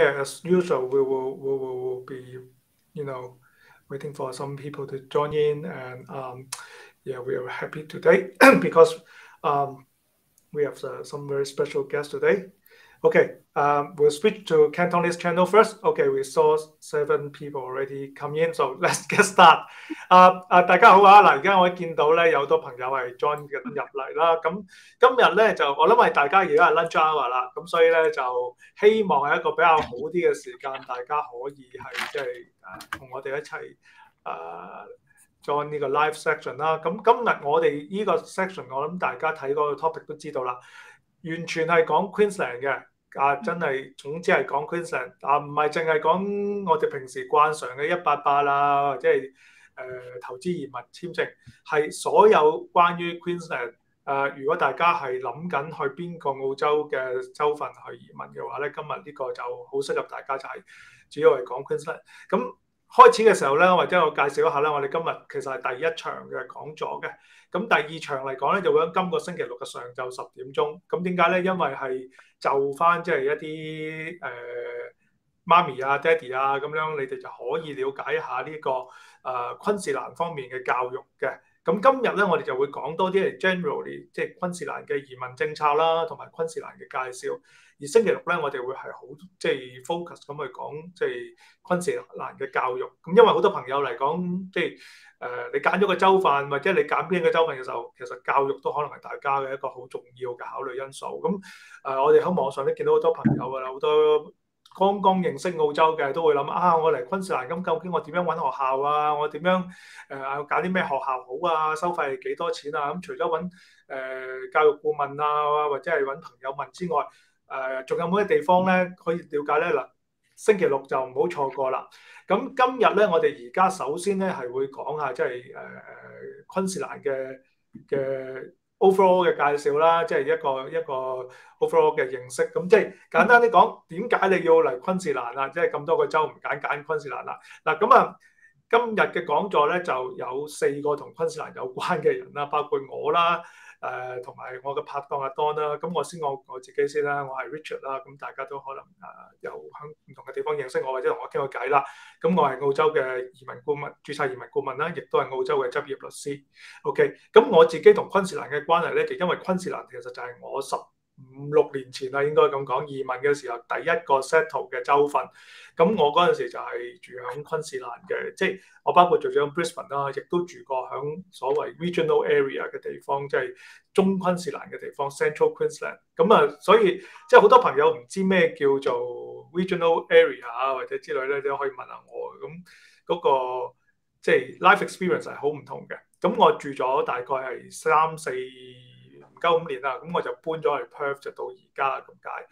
As usual, we will be, waiting for some people to join in, and we are happy today because we have some very special guests today. Okay, we'll switch to Cantonese channel first. Okay, we saw 7 people already come in, so let's get start. 大家好啊！嗱，而家我見到咧有好多朋友係 join 緊入嚟啦。咁今日咧就我諗係大家而家係 lunch hour 啦，咁所以咧就希望係一個比較好啲嘅時間，大家可以係即係同我哋一齊join呢個 live section 啦。咁今日我哋呢個 section， 我諗大家睇嗰個 topic 都知道啦，完全係講 Queensland 嘅。真係總之係講 Queensland 唔係淨係講我哋平時慣常嘅188啦，或者係投資移民簽證，係所有關於 Queensland。如果大家係諗緊去邊個澳洲嘅州份去移民嘅話咧，今日呢個就好適合大家，就係主要係講 Queensland。咁開始嘅時候咧，或者我介紹一下咧，我哋今日其實係第一場嘅講座嘅。咁第二場嚟講咧，就會喺今個星期六嘅上晝10點鐘。咁點解咧？因為係就翻即係一啲媽咪啊、爹哋啊咁樣，你哋就可以了解一下呢個昆士蘭方面嘅教育嘅。咁今日咧，我哋就會講多啲係 generally 即係昆士蘭嘅移民政策啦，同埋昆士蘭嘅介紹。而星期六咧，我哋會係好即係 focus 咁去講即係昆士蘭嘅教育。咁因為好多朋友嚟講，即係你揀咗個州份，或者你揀邊個州份嘅時候，其實教育都可能係大家嘅一個好重要嘅考慮因素。咁我哋喺網上都見到好多朋友㗎啦，好多剛剛認識澳洲嘅都會諗我嚟昆士蘭，咁究竟我點樣揾學校啊？我點樣揀啲咩學校好啊？收費係幾多錢啊？咁除咗揾教育顧問啊，或者係揾朋友問之外，仲有冇啲地方咧可以了解咧？嗱，星期六就唔好錯過啦。咁今日咧，我哋而家首先咧係會講下即係昆士蘭嘅 overall 嘅介紹啦，即係一個 overall 嘅認識。咁即係簡單啲講，點解你要嚟昆士蘭啊？即係咁多個州唔揀昆士蘭啦。嗱，咁今日嘅講座咧就有4個同昆士蘭有關嘅人啦，包括我啦。同埋我嘅拍檔阿 Don 啦，咁我先講我自己先啦，我係 Richard 啦，咁大家都可能有喺唔同嘅地方認識我，或者同我傾過偈啦。咁我係澳洲嘅移民顧問、註冊移民顧問啦，亦都係澳洲嘅執業律師。OK， 咁我自己同昆士蘭嘅關係咧，就因為昆士蘭其實就係我15-16年前啦，應該咁講，移民嘅時候第一個 settle 嘅州份。咁我嗰陣時就係住喺昆士蘭嘅，即係我包括做咗 Brisbane 啦，亦都住過喺所謂 regional area 嘅地方，即係中昆士蘭嘅地方 Central Queensland。咁所以即係好多朋友唔知咩叫做 regional area 啊，或者之類咧，都可以問下我。咁嗰個即係 life experience 係好唔同嘅。咁我住咗大概係3-4唔夠5年啦，咁我就搬咗去 Perth， 就到而家咁解。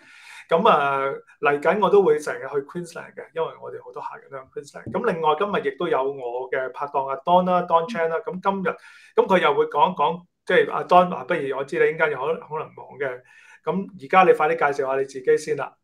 咁嚟緊我都會成日去 Queensland 嘅，因為我哋好多客人都喺 Queensland。咁另外今日亦都有我嘅拍檔阿 Don 啦 ，Don Chan 啦。咁今日咁佢又會講一講，即係阿 Don 話，不如我知你應該有可能忙嘅。咁而家你快啲介紹下你自己先啦。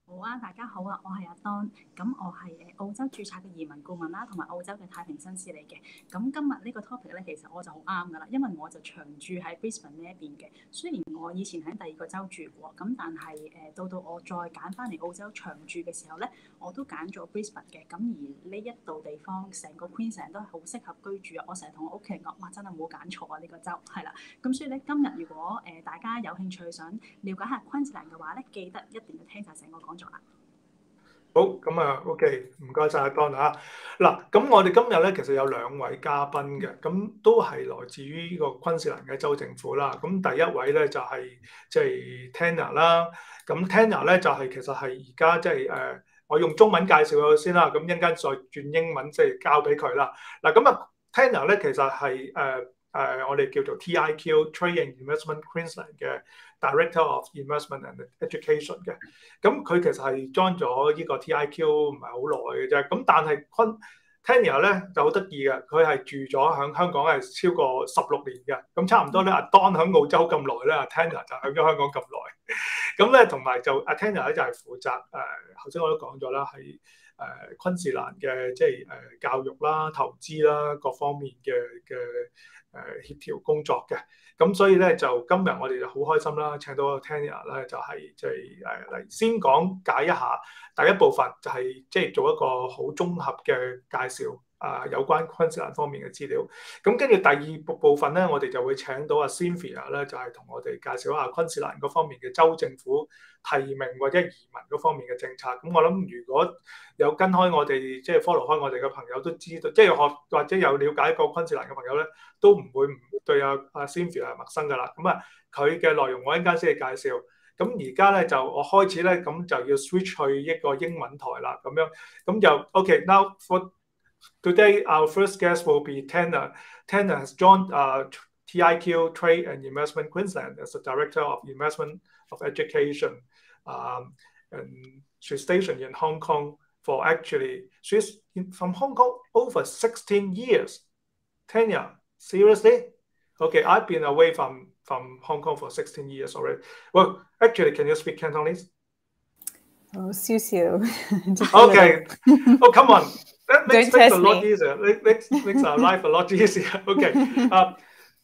好啊，大家好啊，我係阿 Don，咁我係澳洲註冊嘅移民顧問啦，同埋澳洲嘅太平紳士嚟嘅。咁今日呢個 topic 咧，其實我就好啱噶啦，因為我就長住喺 Brisbane 呢一邊嘅。雖然我以前喺第二個州住過，咁但係到我再揀翻嚟澳洲長住嘅時候咧，我都揀咗 Brisbane 嘅。咁而呢一度地方，成個 Queensland 都係好適合居住啊！我成日同我屋企人講，哇，真係冇揀錯啊！呢個州係啦。咁所以咧，今日如果大家有興趣想了解下昆士蘭嘅話咧，記得一定要聽晒成個講座啦。好，咁OK，唔該晒阿 Don 啊。嗱，咁我哋今日咧其實有2位嘉賓嘅，咁都係來自於呢個昆士蘭嘅州政府啦。咁第一位咧就係即係 Tanya 啦。咁 Tanya 咧就係其實係而家即係我用中文介紹佢先啦。咁一陣間再轉英文即係交俾佢啦。嗱，咁Tanya 咧其實係我哋叫做 TIQ Trade and Investment Queensland 嘅 Director of Investment and Education 嘅。咁佢其實係 join 咗呢個 TIQ 唔係好耐嘅啫。咁但係Tanya 咧就好得意嘅，佢係住咗喺香港係超過16年嘅。咁差唔多咧，阿 Don 喺澳洲咁耐咧，阿 Tanya 就喺咗香港咁耐。咁咧同埋就阿 Tanya 咧就係負責頭先我都講咗啦，係昆士蘭嘅即係教育啦、投資啦各方面嘅協調工作嘅。咁所以咧就今日我哋就好開心啦，請到 Tanya 咧就係即係嚟先講解一下第一部分就係即係做一個好綜合嘅介紹。有關昆士蘭方面嘅資料，咁跟住第二部分咧，我哋就會請到阿 Cynthia 咧，就係同我哋介紹下昆士蘭嗰方面嘅州政府提名或者移民嗰方面嘅政策。咁我諗如果有跟開我哋即係 follow 開我哋嘅朋友都知道，即係學或者有了解過昆士蘭嘅朋友咧，都唔會對阿 Cynthia 係陌生噶啦。咁佢嘅內容我一陣間先嚟介紹。咁而家咧就我開始咧，咁就要 switch 去一個英文台啦，咁樣咁就 OK。Now for today, our first guest will be Tanya. Tanya has joined TIQ Trade and Investment Queensland as the Director of Investment of Education. And she's stationed in Hong Kong for she's from Hong Kong over 16 years. Tanya, seriously? Okay, I've been away from Hong Kong for 16 years already. Well, actually, can you speak Cantonese? Oh, Siu. Okay. Oh, come on. That makes things a lot me. easier. Makes our life a lot easier. OK，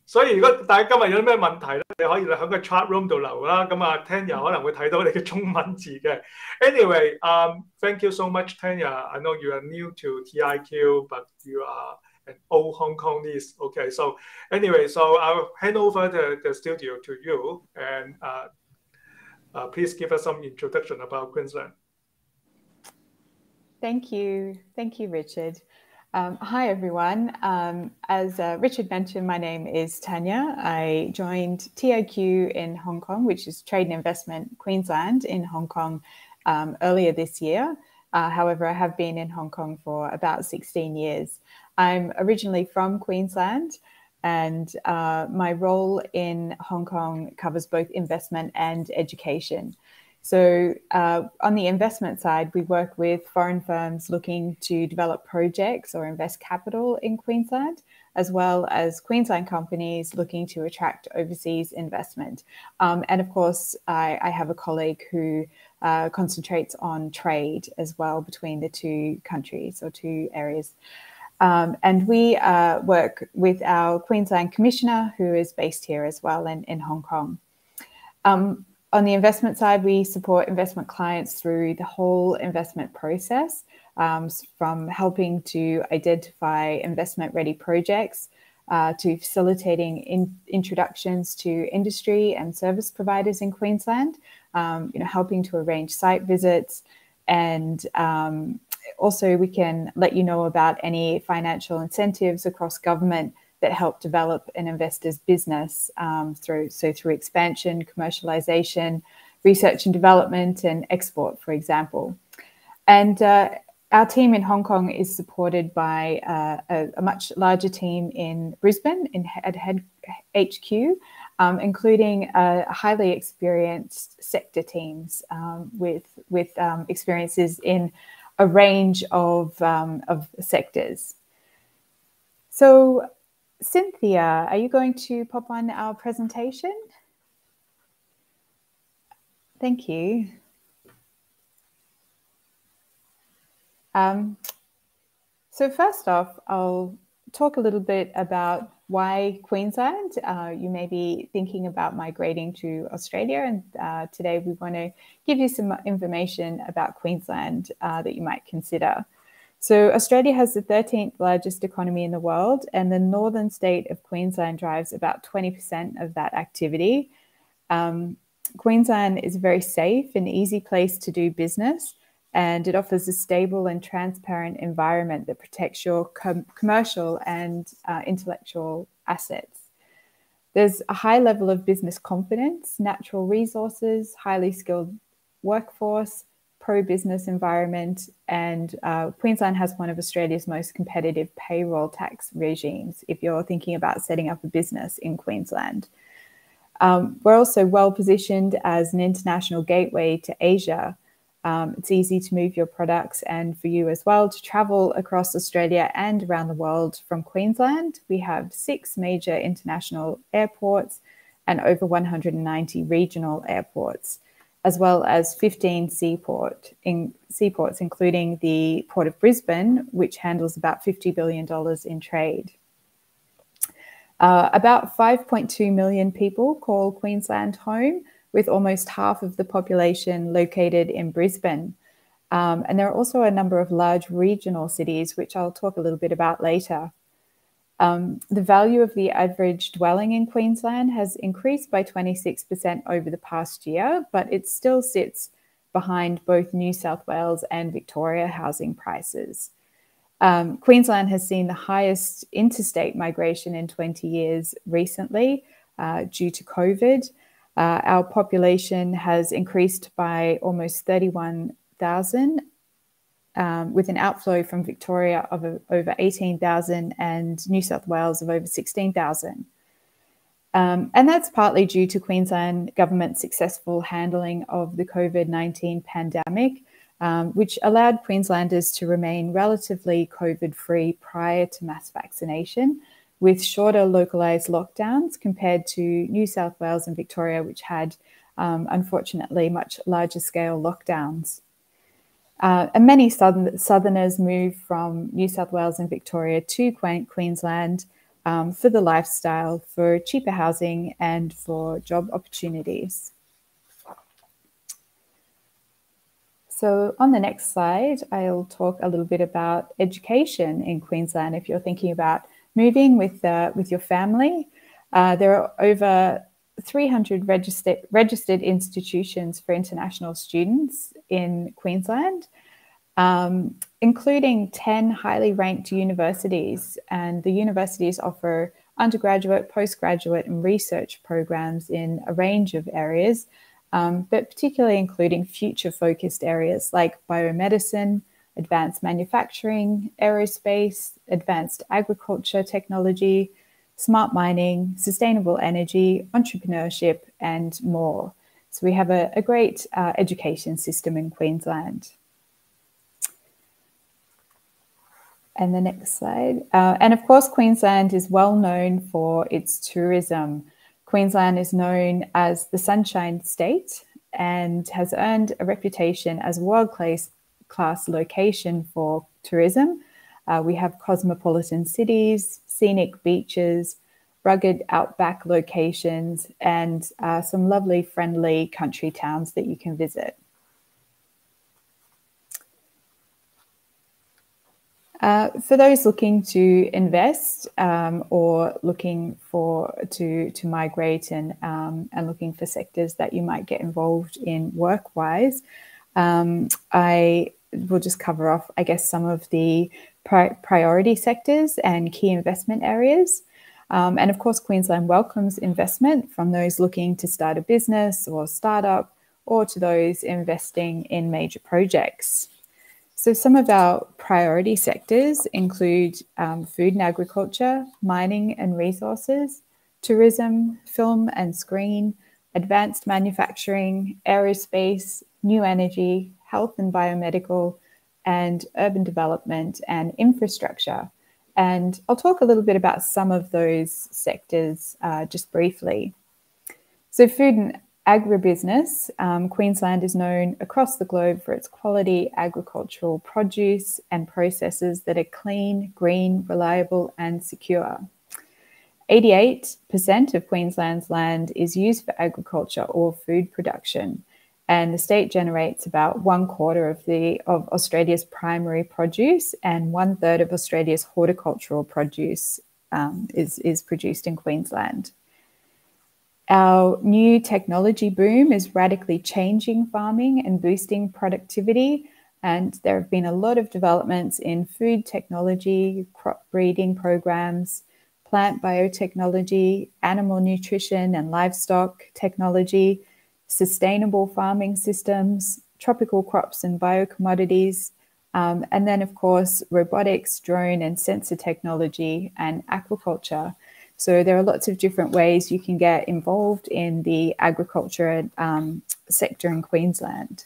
所以如果大家今日有啲咩問題咧，你可以喺個 chat room 度留啦。咁Tanya 可能會睇到你嘅中文字嘅。Anyway, thank you so much, Tanya. I know you are new to TIQ, but you are an old Hong Kongese. OK, so anyway, so I'll hand over the studio to you, and please give us some introduction about Queensland. Thank you, Richard. Hi, everyone. As Richard mentioned, my name is Tanya. I joined TIQ in Hong Kong, which is Trade and Investment Queensland in Hong Kong earlier this year. However, I have been in Hong Kong for about 16 years. I'm originally from Queensland, and my role in Hong Kong covers both investment and education. So on the investment side, we work with foreign firms looking to develop projects or invest capital in Queensland, as well as Queensland companies looking to attract overseas investment. And of course, I have a colleague who concentrates on trade as well between the two countries or two areas. And we work with our Queensland Commissioner, who is based here as well in Hong Kong. On the investment side, we support investment clients through the whole investment process, from helping to identify investment-ready projects to facilitating introductions to industry and service providers in Queensland, helping to arrange site visits, and also we can let you know about any financial incentives across government that help develop an investor's business through expansion, commercialization, research and development, and export, for example. And our team in Hong Kong is supported by a much larger team in Brisbane at HQ, including highly experienced sector teams with experiences in a range of sectors. So, Cynthia, are you going to pop on our presentation? Thank you. So first off, I'll talk a little bit about why Queensland. You may be thinking about migrating to Australia, and today we want to give you some information about Queensland that you might consider. So Australia has the 13th largest economy in the world, and the northern state of Queensland drives about 20% of that activity. Queensland is a very safe and easy place to do business, and it offers a stable and transparent environment that protects your commercial and intellectual assets. There's a high level of business confidence, natural resources, highly skilled workforce, pro-business environment, and Queensland has one of Australia's most competitive payroll tax regimes if you're thinking about setting up a business in Queensland. We're also well positioned as an international gateway to Asia. It's easy to move your products and for you as well to travel across Australia and around the world from Queensland. We have 6 major international airports and over 190 regional airports, as well as 15 seaports, including the Port of Brisbane, which handles about $50 billion in trade. About 5.2 million people call Queensland home, with almost half of the population located in Brisbane. And there are also a number of large regional cities, which I'll talk a little bit about later. The value of the average dwelling in Queensland has increased by 26% over the past year, but it still sits behind both New South Wales and Victoria housing prices. Queensland has seen the highest interstate migration in 20 years recently due to COVID. Our population has increased by almost 31,000, with an outflow from Victoria of over 18,000 and New South Wales of over 16,000. And that's partly due to Queensland government's successful handling of the COVID-19 pandemic, which allowed Queenslanders to remain relatively COVID-free prior to mass vaccination, with shorter localised lockdowns compared to New South Wales and Victoria, which had, unfortunately, much larger scale lockdowns. And many Southerners moved from New South Wales and Victoria to Queensland for the lifestyle, for cheaper housing and for job opportunities. So on the next slide, I'll talk a little bit about education in Queensland. If you're thinking about moving with your family, there are over 300 registered institutions for international students in Queensland, including 10 highly ranked universities. And the universities offer undergraduate, postgraduate, and research programs in a range of areas, but particularly including future-focused areas like biomedicine, advanced manufacturing, aerospace, advanced agriculture technology, smart mining, sustainable energy, entrepreneurship, and more. So we have a great education system in Queensland. And the next slide. And of course, Queensland is well known for its tourism. Queensland is known as the Sunshine State and has earned a reputation as a world-class location for tourism. We have cosmopolitan cities, scenic beaches, rugged outback locations, and some lovely, friendly country towns that you can visit. For those looking to invest or looking to migrate and looking for sectors that you might get involved in work-wise, I will just cover off, I guess, some of the priority sectors and key investment areas. And of course, Queensland welcomes investment from those looking to start a business or startup, or to those investing in major projects. So some of our priority sectors include food and agriculture, mining and resources, tourism, film and screen, advanced manufacturing, aerospace, new energy, health and biomedical, and urban development and infrastructure. And I'll talk a little bit about some of those sectors just briefly. So food and agribusiness, Queensland is known across the globe for its quality agricultural produce and processes that are clean, green, reliable, and secure. 88% of Queensland's land is used for agriculture or food production, and the state generates about 1/4 of Australia's primary produce, and 1/3 of Australia's horticultural produce is produced in Queensland. Our new technology boom is radically changing farming and boosting productivity, and there have been a lot of developments in food technology, crop breeding programs, plant biotechnology, animal nutrition and livestock technology, sustainable farming systems, tropical crops and biocommodities, and then, of course, robotics, drone and sensor technology and aquaculture. So there are lots of different ways you can get involved in the agriculture sector in Queensland.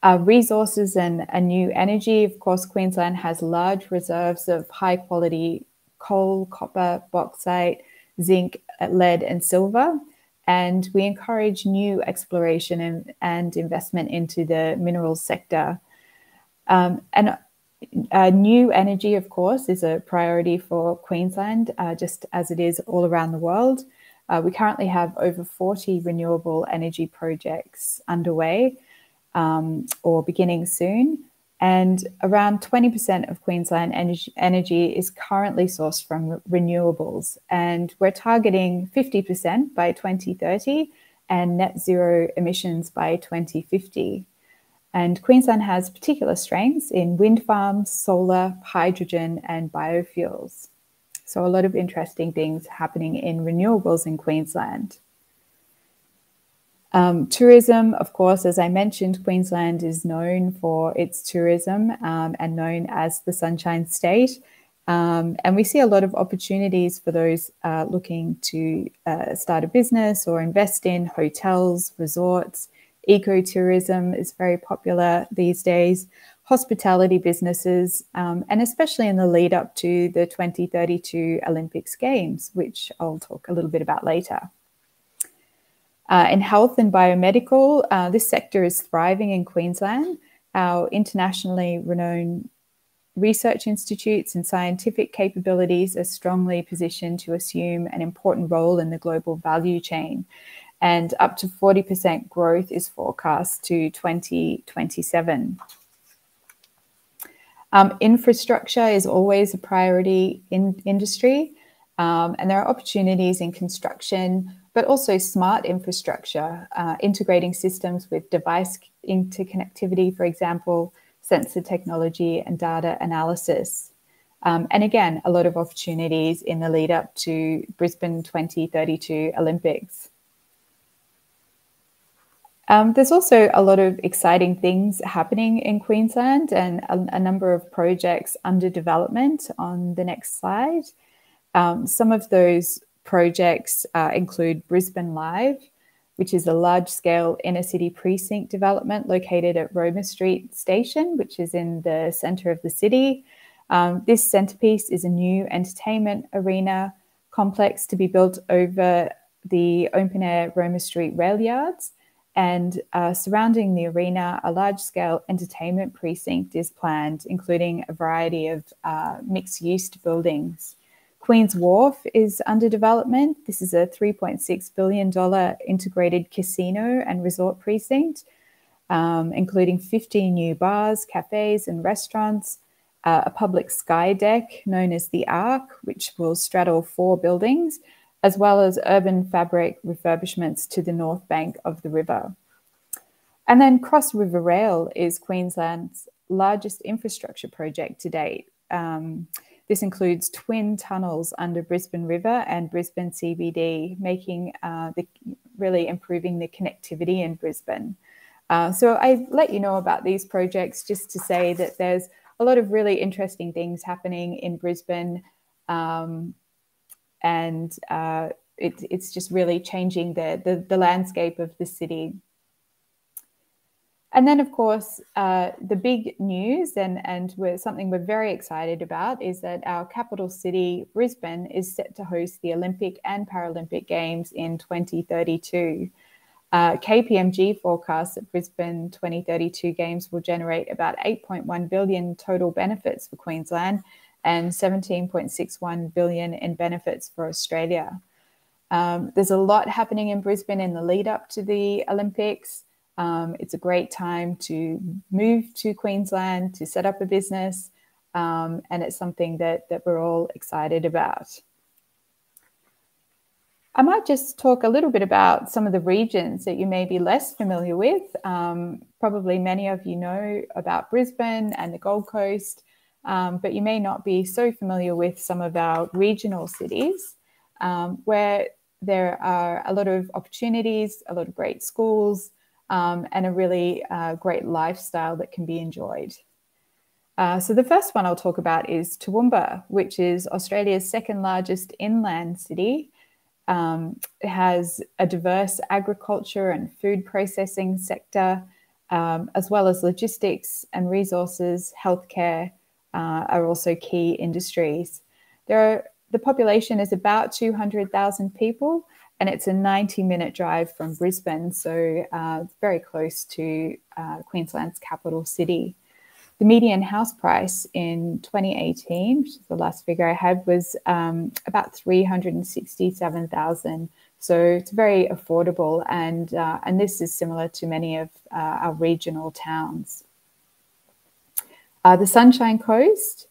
Resources and new energy. Of course, Queensland has large reserves of high quality coal, copper, bauxite, zinc, lead and silver. And we encourage new exploration and investment into the minerals sector. New energy, of course, is a priority for Queensland, just as it is all around the world. We currently have over 40 renewable energy projects underway, or beginning soon. And around 20% of Queensland energy is currently sourced from renewables. And we're targeting 50% by 2030 and net zero emissions by 2050. And Queensland has particular strengths in wind farms, solar, hydrogen, and biofuels. So a lot of interesting things happening in renewables in Queensland. Tourism, of course, as I mentioned, Queensland is known for its tourism and known as the Sunshine State. And we see a lot of opportunities for those looking to start a business or invest in hotels, resorts. Ecotourism is very popular these days, hospitality businesses, and especially in the lead up to the 2032 Olympics Games, which I'll talk a little bit about later. In health and biomedical, this sector is thriving in Queensland. Our internationally renowned research institutes and scientific capabilities are strongly positioned to assume an important role in the global value chain. And up to 40% growth is forecast to 2027. Infrastructure is always a priority in industry, and there are opportunities in construction, but also smart infrastructure, integrating systems with device interconnectivity, for example, sensor technology and data analysis. And again, a lot of opportunities in the lead up to Brisbane 2032 Olympics. There's also a lot of exciting things happening in Queensland and a number of projects under development on the next slide. Some of those projects include Brisbane Live, which is a large-scale inner-city precinct development located at Roma Street Station, which is in the centre of the city. This centrepiece is a new entertainment arena complex to be built over the open-air Roma Street rail yards. And surrounding the arena, a large-scale entertainment precinct is planned, including a variety of mixed-use buildings. Queen's Wharf is under development. This is a $3.6 billion integrated casino and resort precinct, including 15 new bars, cafes, and restaurants, a public sky deck known as the Arc, which will straddle 4 buildings, as well as urban fabric refurbishments to the north bank of the river. And then Cross River Rail is Queensland's largest infrastructure project to date. This includes twin tunnels under Brisbane River and Brisbane CBD, making really improving the connectivity in Brisbane. So I let you know about these projects just to say that there's a lot of really interesting things happening in Brisbane. And it's just really changing the landscape of the city. And then, of course, the big news and something we're very excited about is that our capital city, Brisbane, is set to host the Olympic and Paralympic Games in 2032. KPMG forecasts that Brisbane 2032 Games will generate about 8.1 billion total benefits for Queensland and 17.61 billion in benefits for Australia. There's a lot happening in Brisbane in the lead up to the Olympics. It's a great time to move to Queensland, to set up a business, and it's something that we're all excited about. I might just talk a little bit about some of the regions that you may be less familiar with. Probably many of you know about Brisbane and the Gold Coast, but you may not be so familiar with some of our regional cities where there are a lot of opportunities, a lot of great schools, and a really great lifestyle that can be enjoyed. So the first one I'll talk about is Toowoomba, which is Australia's second largest inland city. It has a diverse agriculture and food processing sector, as well as logistics and resources, healthcare are also key industries. The population is about 200,000 people, and it's a 90-minute drive from Brisbane, so very close to Queensland's capital city. The median house price in 2018, which is the last figure I had, was about $367,000 So it's very affordable, and this is similar to many of our regional towns. The Sunshine Coast.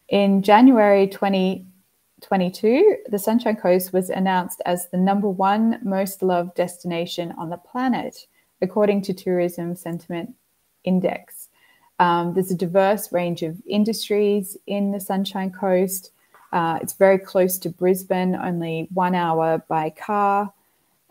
In January 2022, the Sunshine Coast was announced as the #1 most loved destination on the planet, according to Tourism Sentiment Index. There's a diverse range of industries in the Sunshine Coast. It's very close to Brisbane, only 1 hour by car.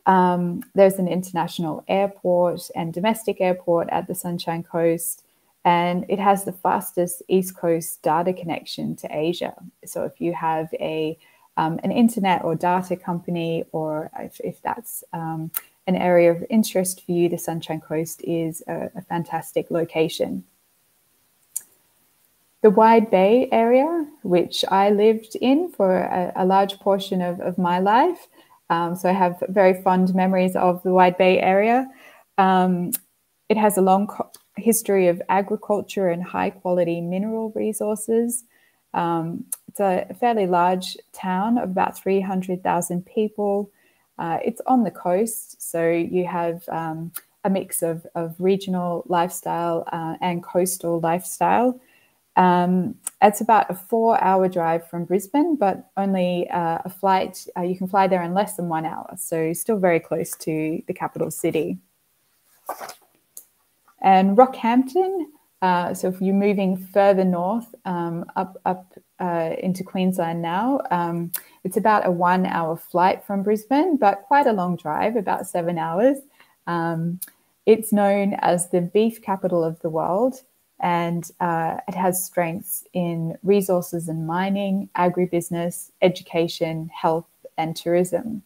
There's an international airport and domestic airport at the Sunshine Coast, and it has the fastest East Coast data connection to Asia. So if you have an internet or data company, or if that's an area of interest for you, the Sunshine Coast is a fantastic location. The Wide Bay area, which I lived in for a large portion of my life. So I have very fond memories of the Wide Bay area. It has a long history of agriculture and high quality mineral resources. It's a fairly large town of about 300,000 people. It's on the coast, so you have a mix of regional lifestyle and coastal lifestyle. It's about a 4-hour drive from Brisbane, but only a flight, you can fly there in less than 1 hour. So still very close to the capital city. And Rockhampton, so if you're moving further north, up into Queensland now, it's about a 1-hour flight from Brisbane, but quite a long drive, about 7 hours. It's known as the beef capital of the world, and it has strengths in resources and mining, agribusiness, education, health, and tourism.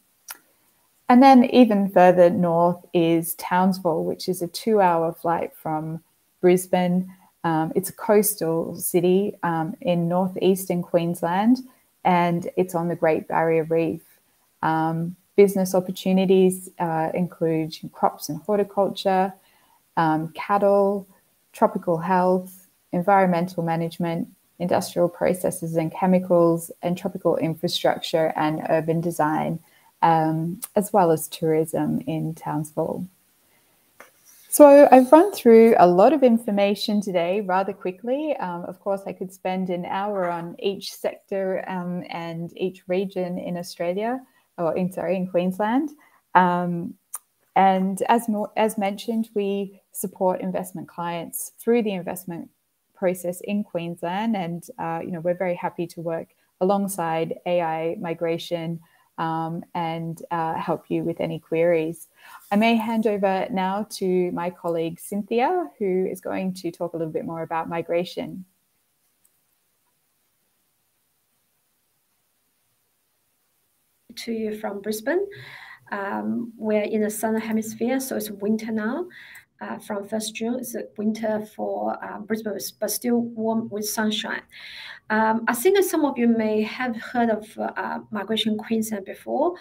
And then even further north is Townsville, which is a 2-hour flight from Brisbane. It's a coastal city in northeastern Queensland, and it's on the Great Barrier Reef. Business opportunities include crops and horticulture, cattle, tropical health, environmental management, industrial processes and chemicals, and tropical infrastructure and urban design, as well as tourism in Townsville. So I've run through a lot of information today rather quickly. Of course, I could spend an hour on each sector and each region in Australia, or in Queensland. And as mentioned, we support investment clients through the investment process in Queensland, and we're very happy to work alongside AI Migration and help you with any queries. I may hand over now to my colleague Cynthia, who is going to talk a little bit more about migration. To you from Brisbane. We're in the southern hemisphere, so it's winter now. From 1st June, it's winter for Brisbane, but still warm with sunshine. I think some of you may have heard of Migration Queensland before.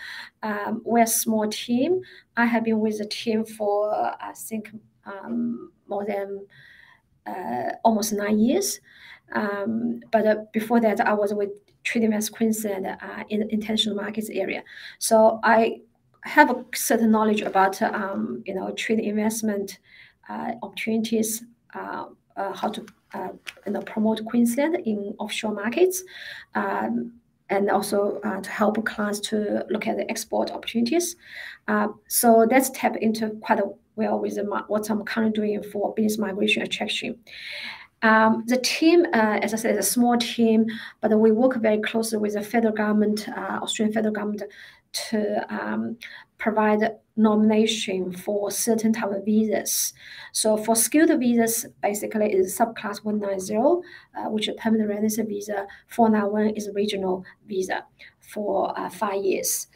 We're a small team. I have been with the team for, I think, more than almost 9 years. But before that, I was with Trade Invest Queensland in the international markets area. So I have a certain knowledge about trade investment opportunities, how to promote Queensland in offshore markets, and also to help clients to look at the export opportunities. So let's tap into quite well with what I'm currently doing for business migration attraction. The team, as I said, is a small team, but we work very closely with the federal government, Australian federal government, to provide nomination for certain type of visas. So for skilled visas, basically is subclass 190, which is a permanent residency visa. 491 is a regional visa for 5 years.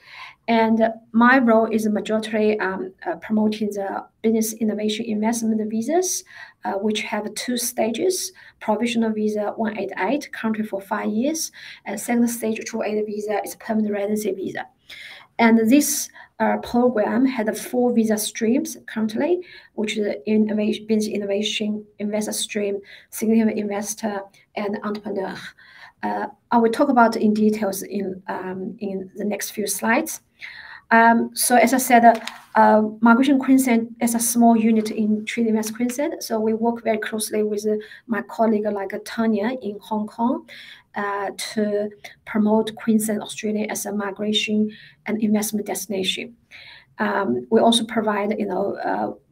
And my role is majority promoting the business innovation investment visas, which have 2 stages: provisional visa 188, country for 5 years, and second stage 280 visa is permanent residency visa. And this program had 4 visa streams currently, which is business innovation, investor stream, significant investor, and entrepreneur. I will talk about in details in the next few slides. So as I said, Migration Queensland is a small unit in Trade Invest Queensland. So we work very closely with my colleague like Tanya in Hong Kong to promote Queensland, Australia as a migration and investment destination. We also provide,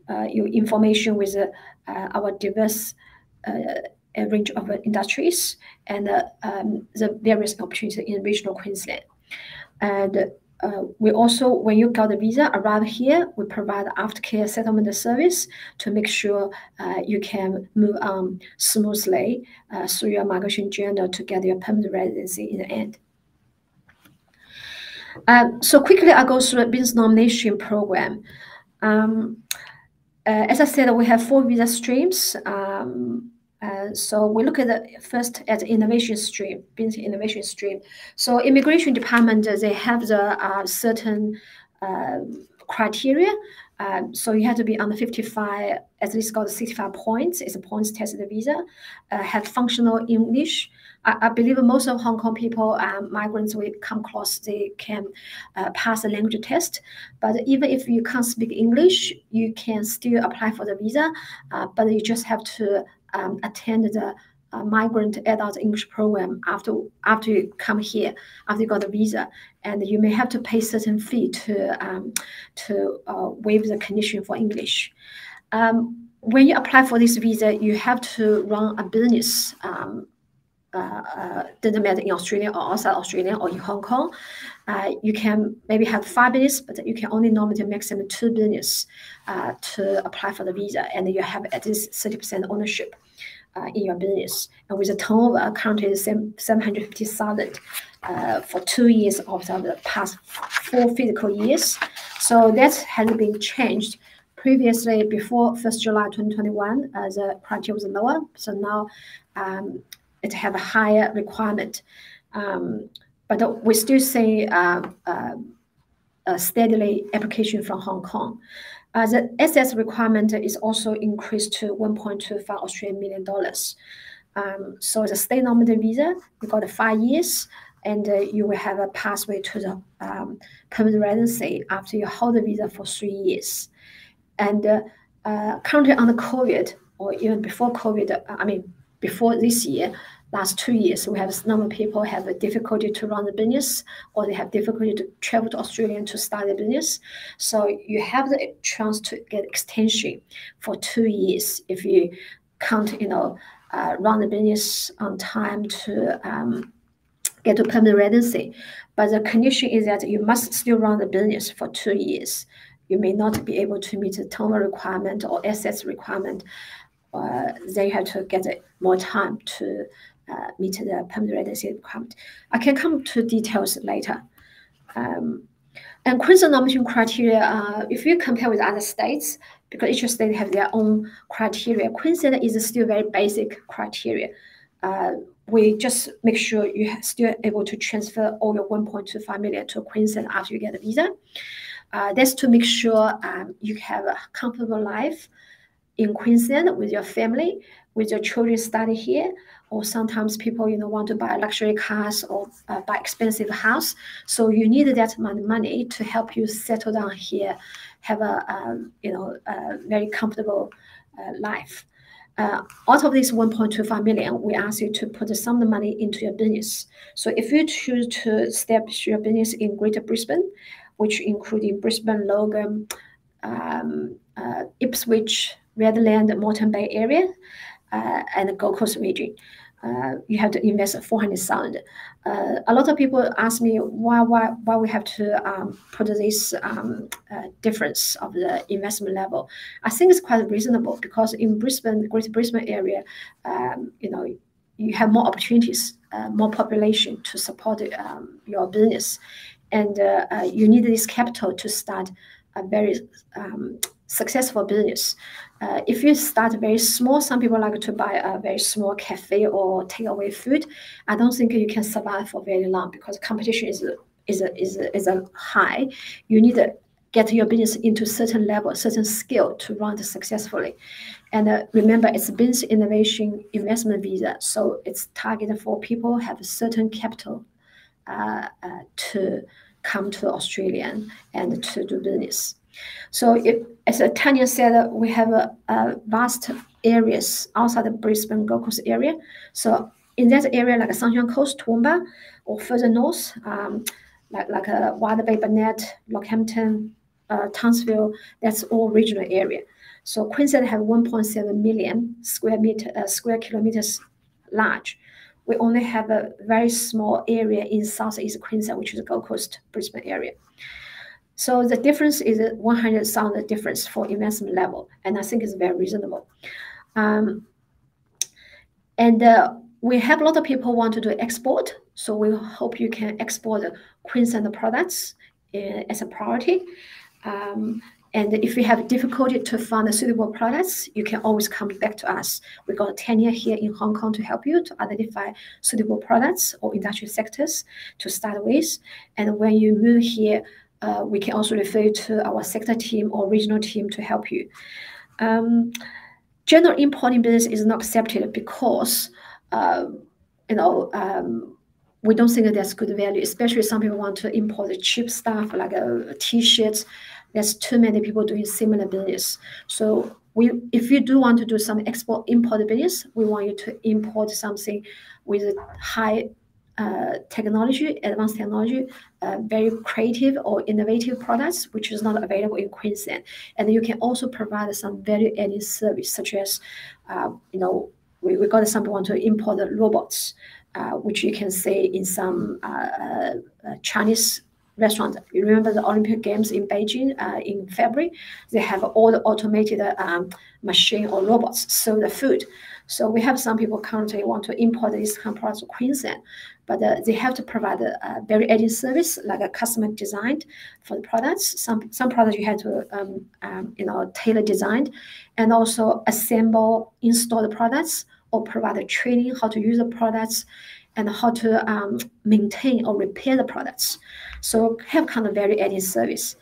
information with our diverse range of industries and the various opportunities in regional Queensland. And we also, when you got the visa, arrive here, we provide aftercare settlement service to make sure you can move on smoothly through your migration journey to get your permanent residency in the end. So quickly, I'll go through the business nomination program. As I said, we have 4 visa streams. So we look at first at innovation stream, business innovation stream. So immigration department, they have the certain criteria. So you have to be under 55, at least got 65 points. It's a points tested visa. Have functional English. I believe most of Hong Kong people, migrants, we come close, they can pass a language test. But even if you can't speak English, you can still apply for the visa. But you just have to attend the migrant adult English program after you come here, after you got the visa, and you may have to pay certain fee to waive the condition for English. When you apply for this visa, you have to run a business. Doesn't matter in Australia or outside Australia or in Hong Kong. You can maybe have 5 business, but you can only nominate maximum 2 business to apply for the visa, and you have at least 30% ownership in your business. And with a turnover currently 750,000 for 2 years of the past 4 fiscal years. So that has been changed. Previously, before 1st July 2021, the criteria was lower. So now it have a higher requirement. But we still see steadily application from Hong Kong. The assets requirement is also increased to $1.25 Australian million. So the state nominated visa, you got 5 years, and you will have a pathway to the permanent residency after you hold the visa for 3 years. And currently under COVID, or even before COVID, before this year, last 2 years, we have a number of people have a difficulty to run the business, or they have difficulty to travel to Australia to start a business. So you have the chance to get extension for 2 years if you can't, run the business on time to get to permanent residency. But the condition is that you must still run the business for 2 years. You may not be able to meet the turnover requirement or assets requirement. Then you have to get more time to meet the permanent residency requirement. I can come to details later. And Queensland nomination criteria, if you compare with other states, because each state have their own criteria, Queensland is still very basic criteria. We just make sure you're still able to transfer all your 1.25 million to Queensland after you get a visa. That's to make sure you have a comfortable life in Queensland with your family, with your children study here, or sometimes people want to buy luxury cars or buy expensive house. So you need that money to help you settle down here, have a very comfortable life. Out of this 1.25 million, we ask you to put some of the money into your business. So if you choose to establish your business in Greater Brisbane, which including Brisbane, Logan, Ipswich, Redland, Moreton Bay area, and the Gold Coast region, you have to invest 400,000. A lot of people ask me why we have to put this difference of the investment level. I think it's quite reasonable because in Brisbane, Greater Brisbane area, you have more opportunities, more population to support your business, and you need this capital to start a very successful business. If you start very small, some people like to buy a very small cafe or takeaway food. I don't think you can survive for very long because competition is high. You need to get your business into certain level, certain skill to run it successfully. And remember, it's a business innovation investment visa, so it's targeted for people who have a certain capital come to Australia and to do business. So as Tanya said, we have vast areas outside the Brisbane Gold Coast area. So in that area, like Sunshine Coast, Toowoomba, or further north, like Wide Bay, Burnett, Rockhampton, Townsville, that's all regional area. So Queensland have 1.7 million square kilometers large. We only have a very small area in southeast Queensland, which is the Gold Coast, Brisbane area. So the difference is 100,000 difference for investment level, and I think it's very reasonable. We have a lot of people want to do export, so we hope you can export Queensland products as a priority. And if you have difficulty to find suitable products, you can always come back to us. We got Tanya here in Hong Kong to help you to identify suitable products or industrial sectors to start with. And when you move here, we can also refer you to our sector team or regional team to help you. General importing business is not accepted because we don't think that that's good value, especially some people want to import the cheap stuff like T-shirts. There's too many people doing similar business. So if you do want to do some import business, we want you to import something with high technology, advanced technology, very creative or innovative products, which is not available in Queensland. And you can also provide some value-added service, such as, we got some people want to import the robots, which you can see in some Chinese restaurant. You remember the Olympic Games in Beijing in February? They have all the automated machine or robots serve the food. So we have some people currently want to import these kind of products to Queensland, but they have to provide a very added service, like a customer designed for the products. Some products you have to tailor designed, and also assemble, install the products, or provide the training how to use the products, and how to maintain or repair the products. So have kind of very added service.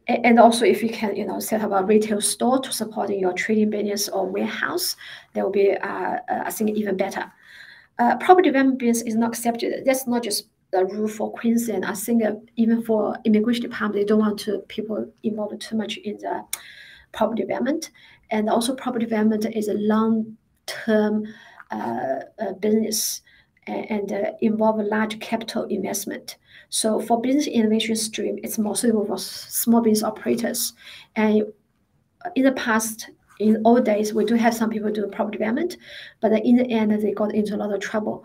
And also if you can, set up a retail store to support your trading business or warehouse, that will be, I think, even better. Property development business is not accepted. That's not just the rule for Queensland. I think even for immigration department, they don't want people involved too much in the property development. And also property development is a long-term business and involve a large capital investment. So for business innovation stream, it's more suitable for small business operators. And in the past, in old days, we do have some people do property development, but in the end, they got into a lot of trouble.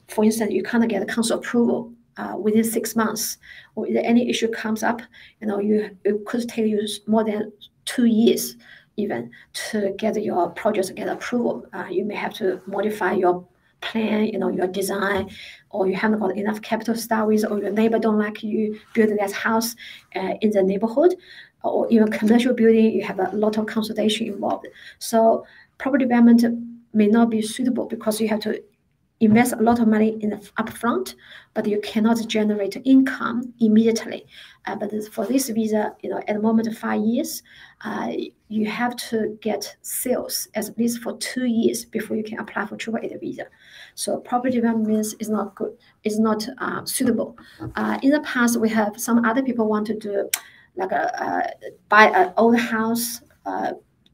For instance, you can't get a council approval within 6 months, or if any issue comes up, it could take you more than 2 years even to get your project to get approval. You may have to modify your plan, your design, or you haven't got enough capital to start with, or your neighbor don't like you build that house in the neighborhood, or even commercial building, you have a lot of consultation involved. So property development may not be suitable because you have to invest a lot of money in the upfront, but you cannot generate income immediately. But for this visa, at the moment, 5 years, you have to get sales at least for 2 years before you can apply for AAA visa. So property development is not good. It's not suitable. In the past, we have some other people want to do like buy an old house,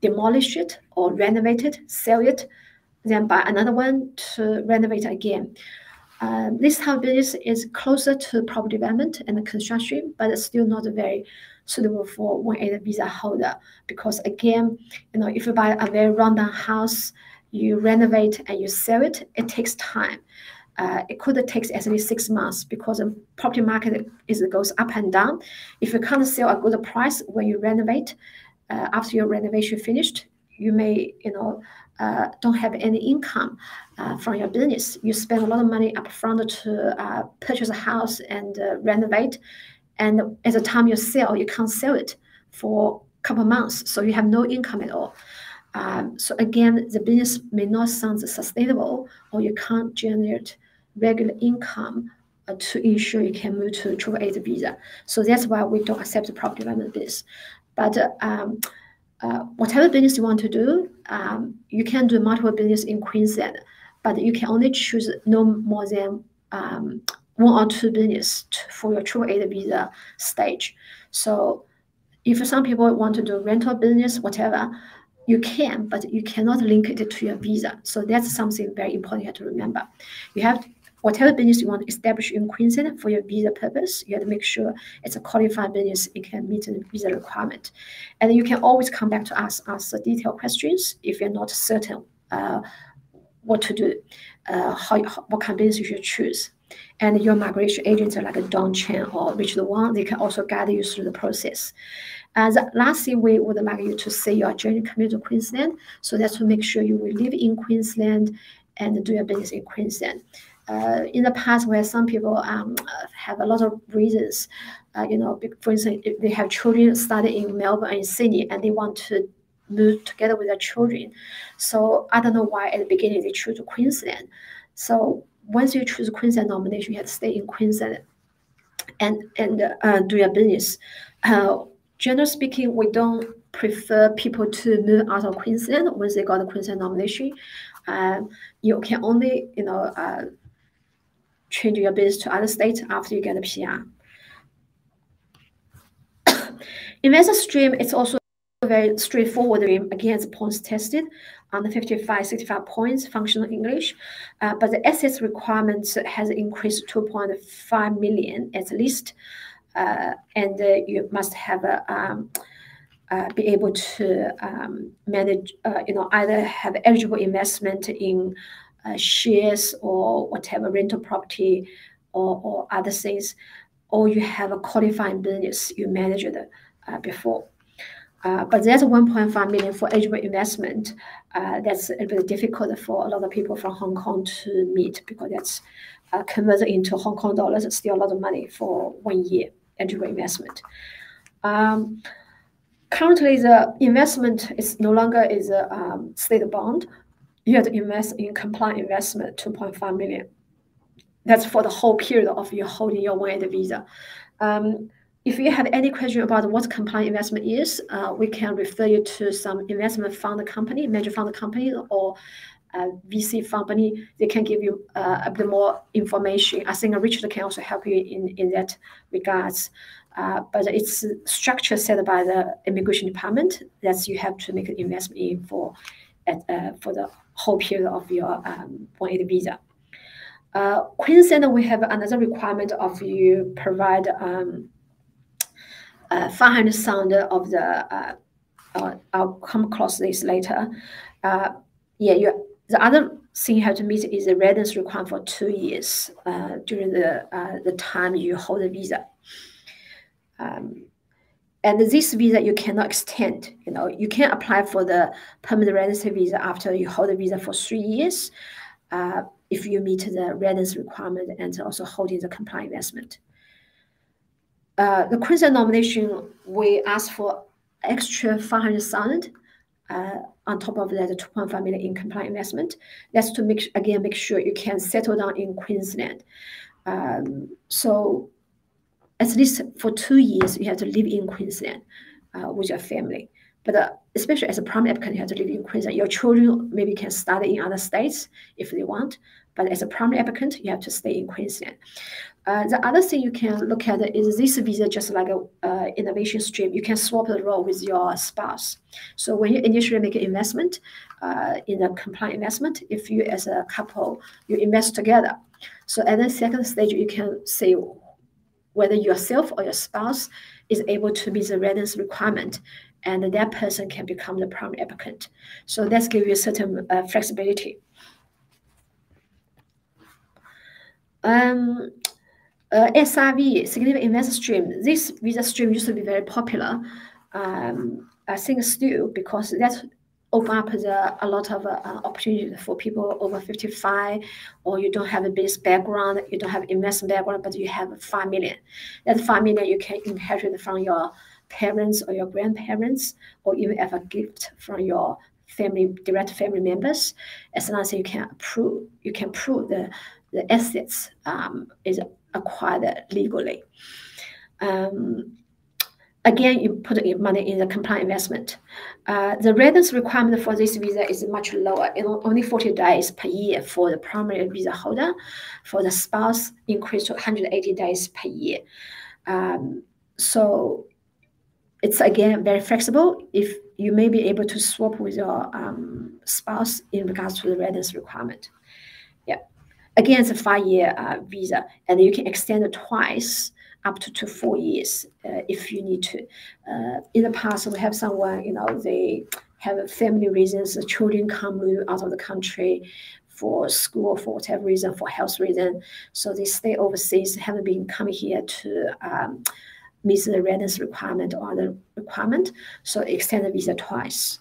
demolish it or renovate it, sell it, then buy another one to renovate again. This type of business is closer to property development and construction, but it's still not very suitable for 1A visa holder, because again, if you buy a very rundown house, you renovate and you sell it, it takes time. It could take at least 6 months because the property market goes up and down. If you can't sell a good price when you renovate, after your renovation finished, you may don't have any income from your business. You spend a lot of money up front to purchase a house and renovate, and at the time you sell, you can't sell it for a couple of months, so you have no income at all. So again, the business may not sound sustainable, or you can't generate regular income to ensure you can move to AAA visa. So that's why we don't accept the property development business. But whatever business you want to do, you can do multiple business in Queensland, but you can only choose no more than 1 or 2 business for your AAA visa stage. So if some people want to do rental business, whatever, you can, but you cannot link it to your visa. So that's something very important you have to remember. You have to, whatever business you want to establish in Queensland for your visa purpose, you have to make sure it's a qualified business, it can meet the visa requirement. And you can always come back to us, ask the detailed questions if you're not certain what to do, what kind of business you should choose. And your migration agents like a Don Chen or Richard Wang, they can also guide you through the process. The last thing we would like you to say your journey coming to Queensland. So that's to make sure you will live in Queensland and do your business in Queensland. In the past, where some people have a lot of reasons, for instance, if they have children studying in Melbourne and Sydney, and they want to move together with their children. So I don't know why at the beginning they choose Queensland. So once you choose Queensland nomination, you have to stay in Queensland and do your business. Generally speaking, we don't prefer people to move out of Queensland once they got a Queensland nomination. You can only, change your business to other states after you get a PR. Investor stream, it's also very straightforward. Again, it's points tested on the 55, 65 points, functional English. But the assets requirements has increased to 2.5 million at least. And you must have be able to manage, either have eligible investment in shares or whatever rental property or other things, or you have a qualifying business you managed before. But there's 1.5 million for eligible investment. That's a little bit difficult for a lot of people from Hong Kong to meet because that's converted into Hong Kong dollars. It's still a lot of money for 1 year eligible investment. Currently, the investment is no longer is a state bond. You have to invest in compliant investment, 2.5 million. That's for the whole period of you holding your 1 year visa. If you have any question about what compliant investment is, we can refer you to some investment fund company, major fund company, or VC company. They can give you a bit more information. I think Richard can also help you in that regards. But it's structure set by the immigration department that you have to make an investment in for the whole period of your 1 year visa. Queensland, we have another requirement of you provide 500,000 of the. I'll come across this later. The other thing you have to meet is the residence requirement for 2 years during the time you hold the visa. And this visa you cannot extend. You can apply for the permanent residency visa after you hold the visa for 3 years, if you meet the residence requirement and also holding the compliant investment. The Queensland nomination, we ask for extra 500,000 on top of that, 2.5 million in compliant investment. That's to make sure you can settle down in Queensland. So at least for 2 years, you have to live in Queensland with your family. But especially as a primary applicant, you have to live in Queensland. Your children maybe can study in other states if they want, but as a primary applicant, you have to stay in Queensland. The other thing you can look at is this visa, just like an innovation stream. You can swap the role with your spouse. So when you initially make an investment in a compliant investment, if you as a couple, you invest together. So at the second stage, you can say whether yourself or your spouse is able to meet the residence requirement, and that person can become the primary applicant. So that's give you a certain flexibility. SIV, significant investor stream. This visa stream used to be very popular. I think still, because that's open up a lot of opportunity for people over 55, or you don't have a business background, you don't have investment background, but you have 5 million. That 5 million you can inherit from your parents or your grandparents, or even have a gift from your family, direct family members. As long as you can prove the assets is acquired legally. again, you put your money in the compliant investment. The residence requirement for this visa is much lower. Only 40 days per year for the primary visa holder. For the spouse, increased to 180 days per year. So it's, again, very flexible. If you may be able to swap with your spouse in regards to the residence requirement. Yeah. Again, it's a 5-year visa, and you can extend it twice, up to 4 years if you need to. In the past, we have someone, they have family reasons, the children can't move out of the country for school, for whatever reason, for health reason. So they stay overseas, haven't been coming here to meet the residence requirement or the requirement. So extend the visa twice.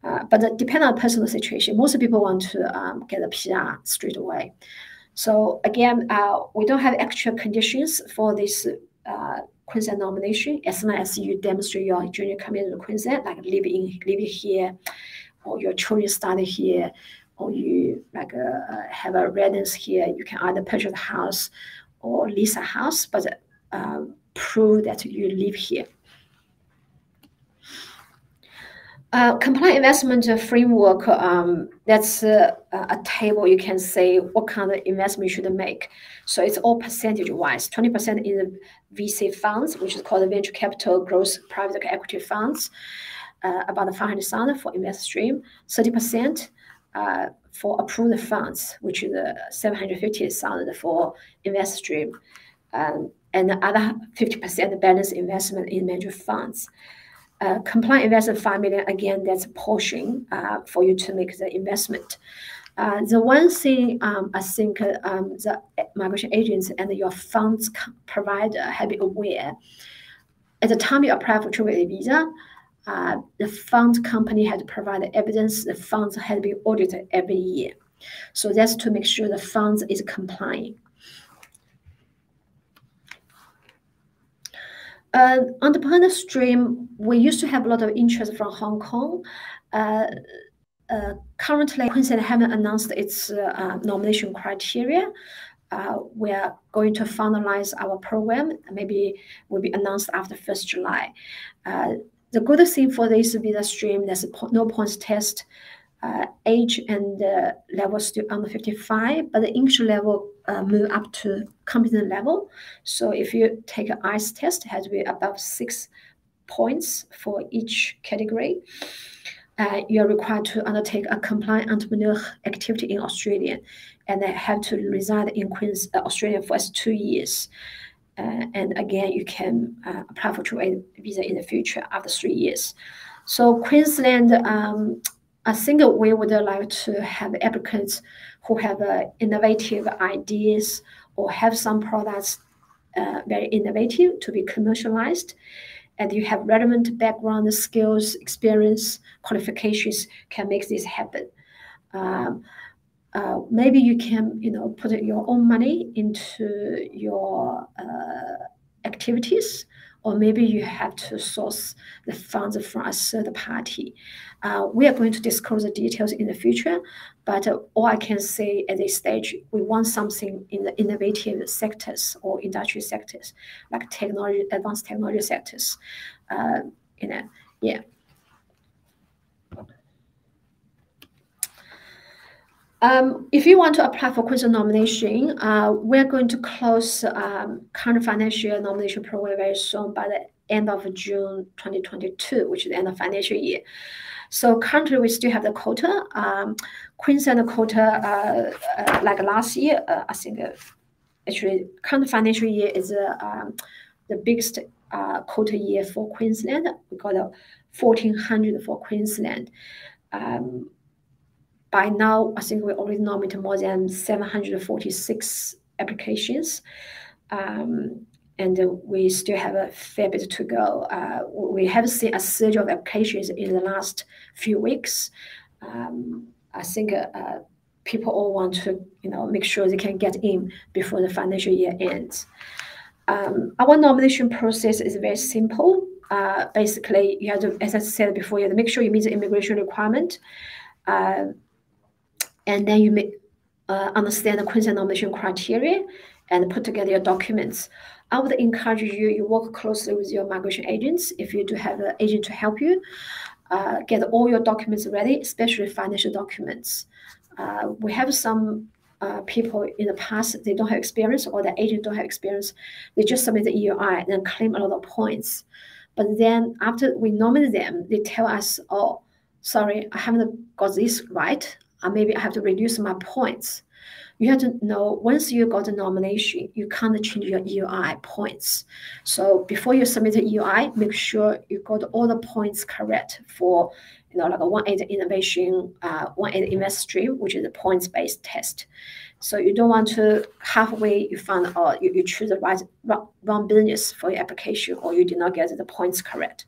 But depending on personal situation, most people want to get a PR straight away. So again, we don't have extra conditions for this Queensland nomination as long as you demonstrate your junior commitment to Queensland, like living here, or your children study here, or you have a residence here. You can either purchase a house or lease a house, but prove that you live here. Compliant investment framework, that's a table you can say what kind of investment you should make. So it's all percentage-wise. 20% in the VC funds, which is called the venture capital growth private equity funds, about 500,000 for investor stream. 30% for approved funds, which is 750,000 for investor stream, and the other 50% balance investment in major funds. Compliant investment 5 million, again, that's a portion for you to make the investment. The one thing I think the migration agents and your funds provider have been aware, at the time you apply for travel visa, the fund company had to provide evidence the funds had been audited every year. So that's to make sure the funds is compliant. Entrepreneur stream, we used to have a lot of interest from Hong Kong. Currently, Queensland haven't announced its nomination criteria. We are going to finalize our program. Maybe will be announced after 1st July. The good thing for this visa stream, there's no points test. Age and level still under 55, but the English level move up to competent level. So if you take an IELTS test, it has to be above 6 points for each category. You're required to undertake a compliant entrepreneur activity in Australia, and they have to reside in Australia for 2 years. And again, you can apply for trade visa in the future after 3 years. So Queensland, I think we would like to have applicants who have innovative ideas or have some products very innovative to be commercialized, and you have relevant background, skills, experience, qualifications can make this happen. Maybe you can, put your own money into your activities, or maybe you have to source the funds from a third party. We are going to disclose the details in the future, but all I can say at this stage, we want something in the innovative sectors or industry sectors, like technology, advanced technology sectors. Yeah. If you want to apply for Queensland nomination, we're going to close current financial nomination program very soon by the end of June 2022, which is the end of financial year. So currently we still have the quota. Queensland quota, like last year, I think actually current financial year is the biggest quota year for Queensland. We got 1,400 for Queensland. By now, I think we already nominated more than 746 applications, and we still have a fair bit to go. We have seen a surge of applications in the last few weeks. I think people all want to, make sure they can get in before the financial year ends. Our nomination process is very simple. Basically, you have to, as I said before, you have to make sure you meet the immigration requirement. And then you understand the Queensland nomination criteria, and put together your documents. I would encourage you work closely with your migration agents if you do have an agent to help you. Get all your documents ready, especially financial documents. We have some people in the past, they don't have experience, or the agent don't have experience. They just submit the EUI and then claim a lot of points. But then after we nominate them, they tell us, oh, sorry, I haven't got this right. Maybe I have to reduce my points. You have to know, once you got a nomination, you can't change your EUI points. So before you submit the EUI, make sure you got all the points correct for, like a 180 innovation, 180 invest stream, which is a points-based test. So you don't want to halfway you find out you choose the wrong business for your application, or you did not get the points correct.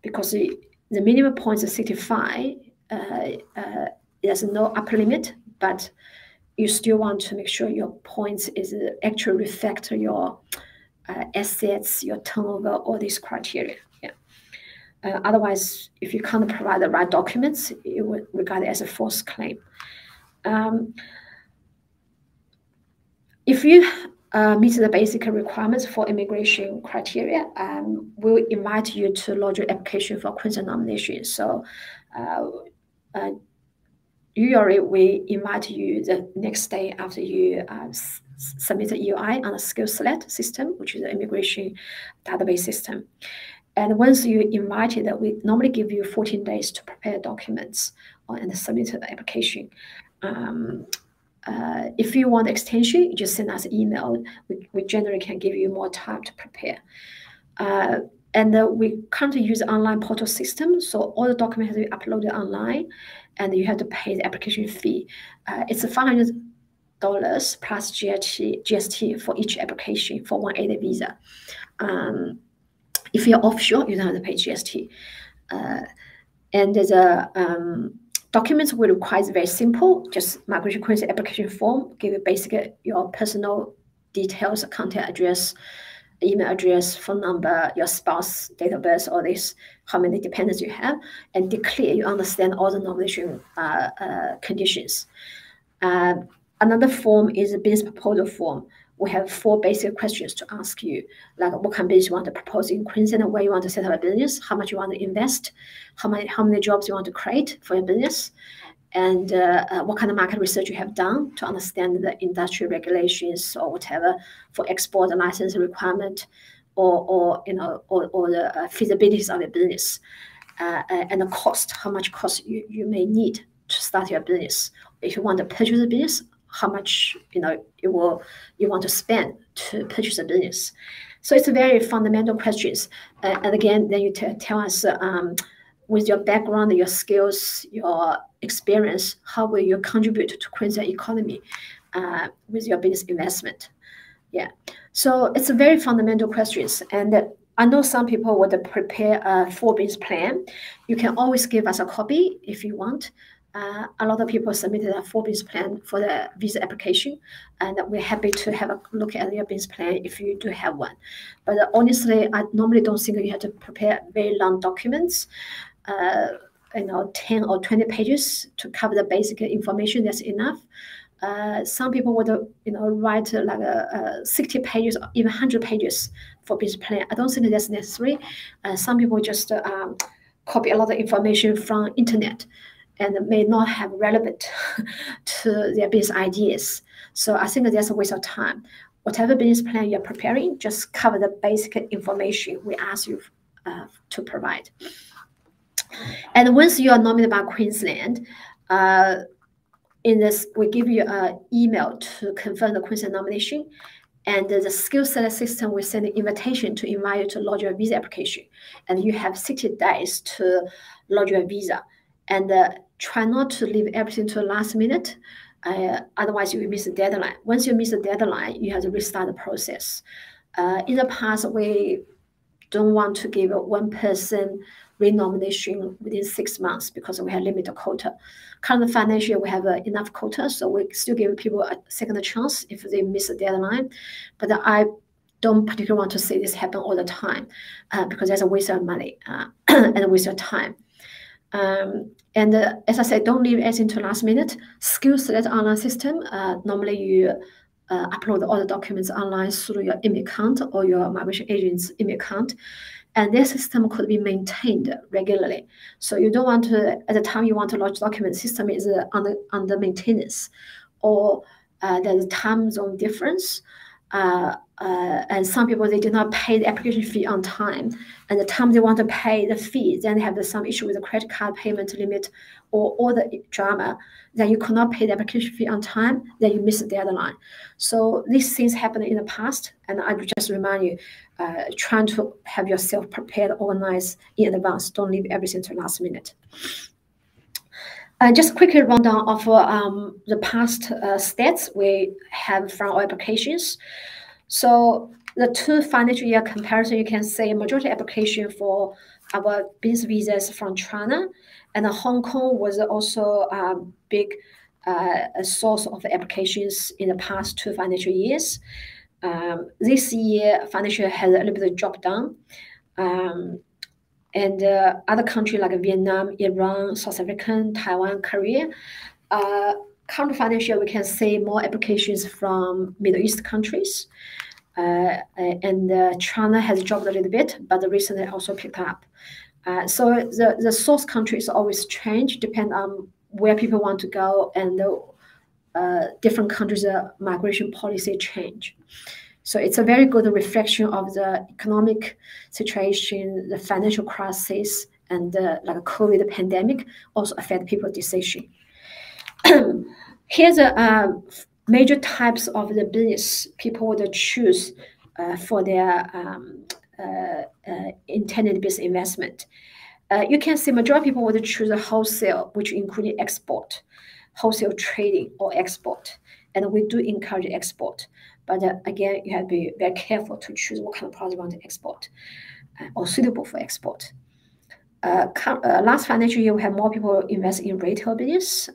Because the minimum points is 65. There's no upper limit, but you still want to make sure your points is actually reflect your assets, your turnover, all these criteria. Yeah. Otherwise, if you can't provide the right documents, it would regard it as a false claim. If you meet the basic requirements for immigration criteria, we'll invite you to lodge your application for Queensland nomination. So usually we invite you the next day after you submit the EUI on a skill select system, which is an immigration database system. And once you invited, we normally give you 14 days to prepare documents and submit the application. If you want extension, you just send us an email. We generally can give you more time to prepare. And we currently use an online portal system, so all the documents have to be uploaded online, and you have to pay the application fee. It's $500 plus GST for each application for 180 visa. If you're offshore, you don't have to pay GST. And the documents we require is very simple. Just migration Queensland application form, give you basic your personal details, contact address, email address, phone number, your spouse, date of birth, all this, how many dependents you have, and declare you understand all the nomination conditions. Another form is a business proposal form. We have 4 basic questions to ask you, like what kind of business you want to propose in Queensland, where you want to set up a business, how much you want to invest, how many jobs you want to create for your business, and what kind of market research you have done to understand the industry regulations or whatever for export license requirement, or the feasibilities of your business, and the cost, how much cost you may need to start your business. If you want to purchase a business, how much you want to spend to purchase a business. So it's a very fundamental questions. And again, then you tell us with your background, your skills, your experience, how will you contribute to Queensland economy with your business investment? Yeah. So it's a very fundamental questions. And I know some people would prepare a 4 business plan. You can always give us a copy if you want. A lot of people submitted a 4 business plan for the visa application, and we're happy to have a look at your business plan if you do have one. But honestly, I normally don't think you have to prepare very long documents, 10 or 20 pages to cover the basic information. That's enough. Some people would write like 60 pages or even 100 pages for business plan. I don't think that's necessary. Some people just copy a lot of information from internet and may not have relevant to their business ideas. So I think that's a waste of time. Whatever business plan you're preparing, just cover the basic information we ask you to provide. And once you are nominated by Queensland, in this, we give you an email to confirm the Queensland nomination, and the skill select system will send an invitation to invite you to lodge your visa application. And you have 60 days to lodge your visa. And try not to leave everything to the last minute. Otherwise, you will miss the deadline. Once you miss the deadline, you have to restart the process. In the past, we don't want to give one person renomination within 6 months because we have limited quota. Current financial, we have enough quota, so we still give people a second chance if they miss the deadline. But I don't particularly want to see this happen all the time because that's a waste of money and a waste of time. As I said, don't leave anything to last minute. Skill select online system. Normally you upload all the documents online through your email account or your migration agent's email account. And their system could be maintained regularly. So you don't want to, at the time you want to lodge document, system is under maintenance, or there's a time zone difference. And some people, they did not pay the application fee on time. And the time they want to pay the fee, then they have some issue with the credit card payment limit or all the drama. Then you could not pay the application fee on time, then you miss the deadline. So these things happened in the past, and I would just remind you, trying to have yourself prepared, organized in advance. Don't leave everything to last minute. Just quickly rundown of the past stats we have from our applications. So the 2 financial year comparison, you can say majority application for our business visas from China, and Hong Kong was also a big source of applications in the past 2 financial years. This year, financial has a little bit of drop down. And other countries like Vietnam, Iran, South Africa, Taiwan, Korea, current financial, we can see more applications from Middle East countries. And China has dropped a little bit, but recently also picked up. So the source countries always change, depend on where people want to go, and the different countries' migration policy change. So it's a very good reflection of the economic situation, the financial crisis, and like a COVID pandemic also affect people's decision. Here's a major types of the business people would choose for their intended business investment. You can see majority of people would choose a wholesale, which includes export, wholesale trading or export. And we do encourage export. But again, you have to be very careful to choose what kind of product you want to export or suitable for export. Last financial year, we have more people invest in retail business.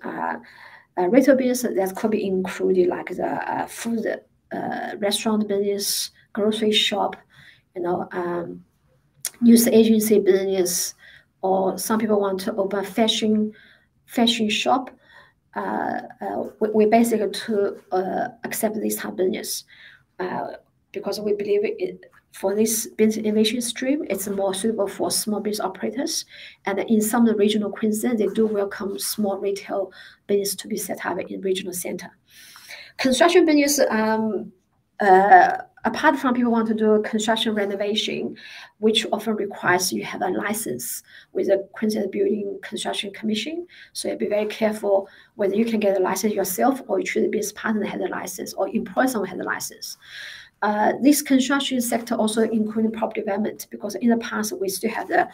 Retail business that could be included like the food, restaurant business, grocery shop, news agency business, or some people want to open fashion shop. We basically to accept this type of business because we believe for this business innovation stream, it's more suitable for small business operators. And in some of the regional Queensland, they do welcome small retail business to be set up in regional center. Construction business, apart from people want to do construction renovation, which often requires you have a license with the Queensland Building Construction Commission. So you have to be very careful whether you can get a license yourself or you choose a business partner that has a license or employ someone who has a license. This construction sector also including property development, because in the past we still have the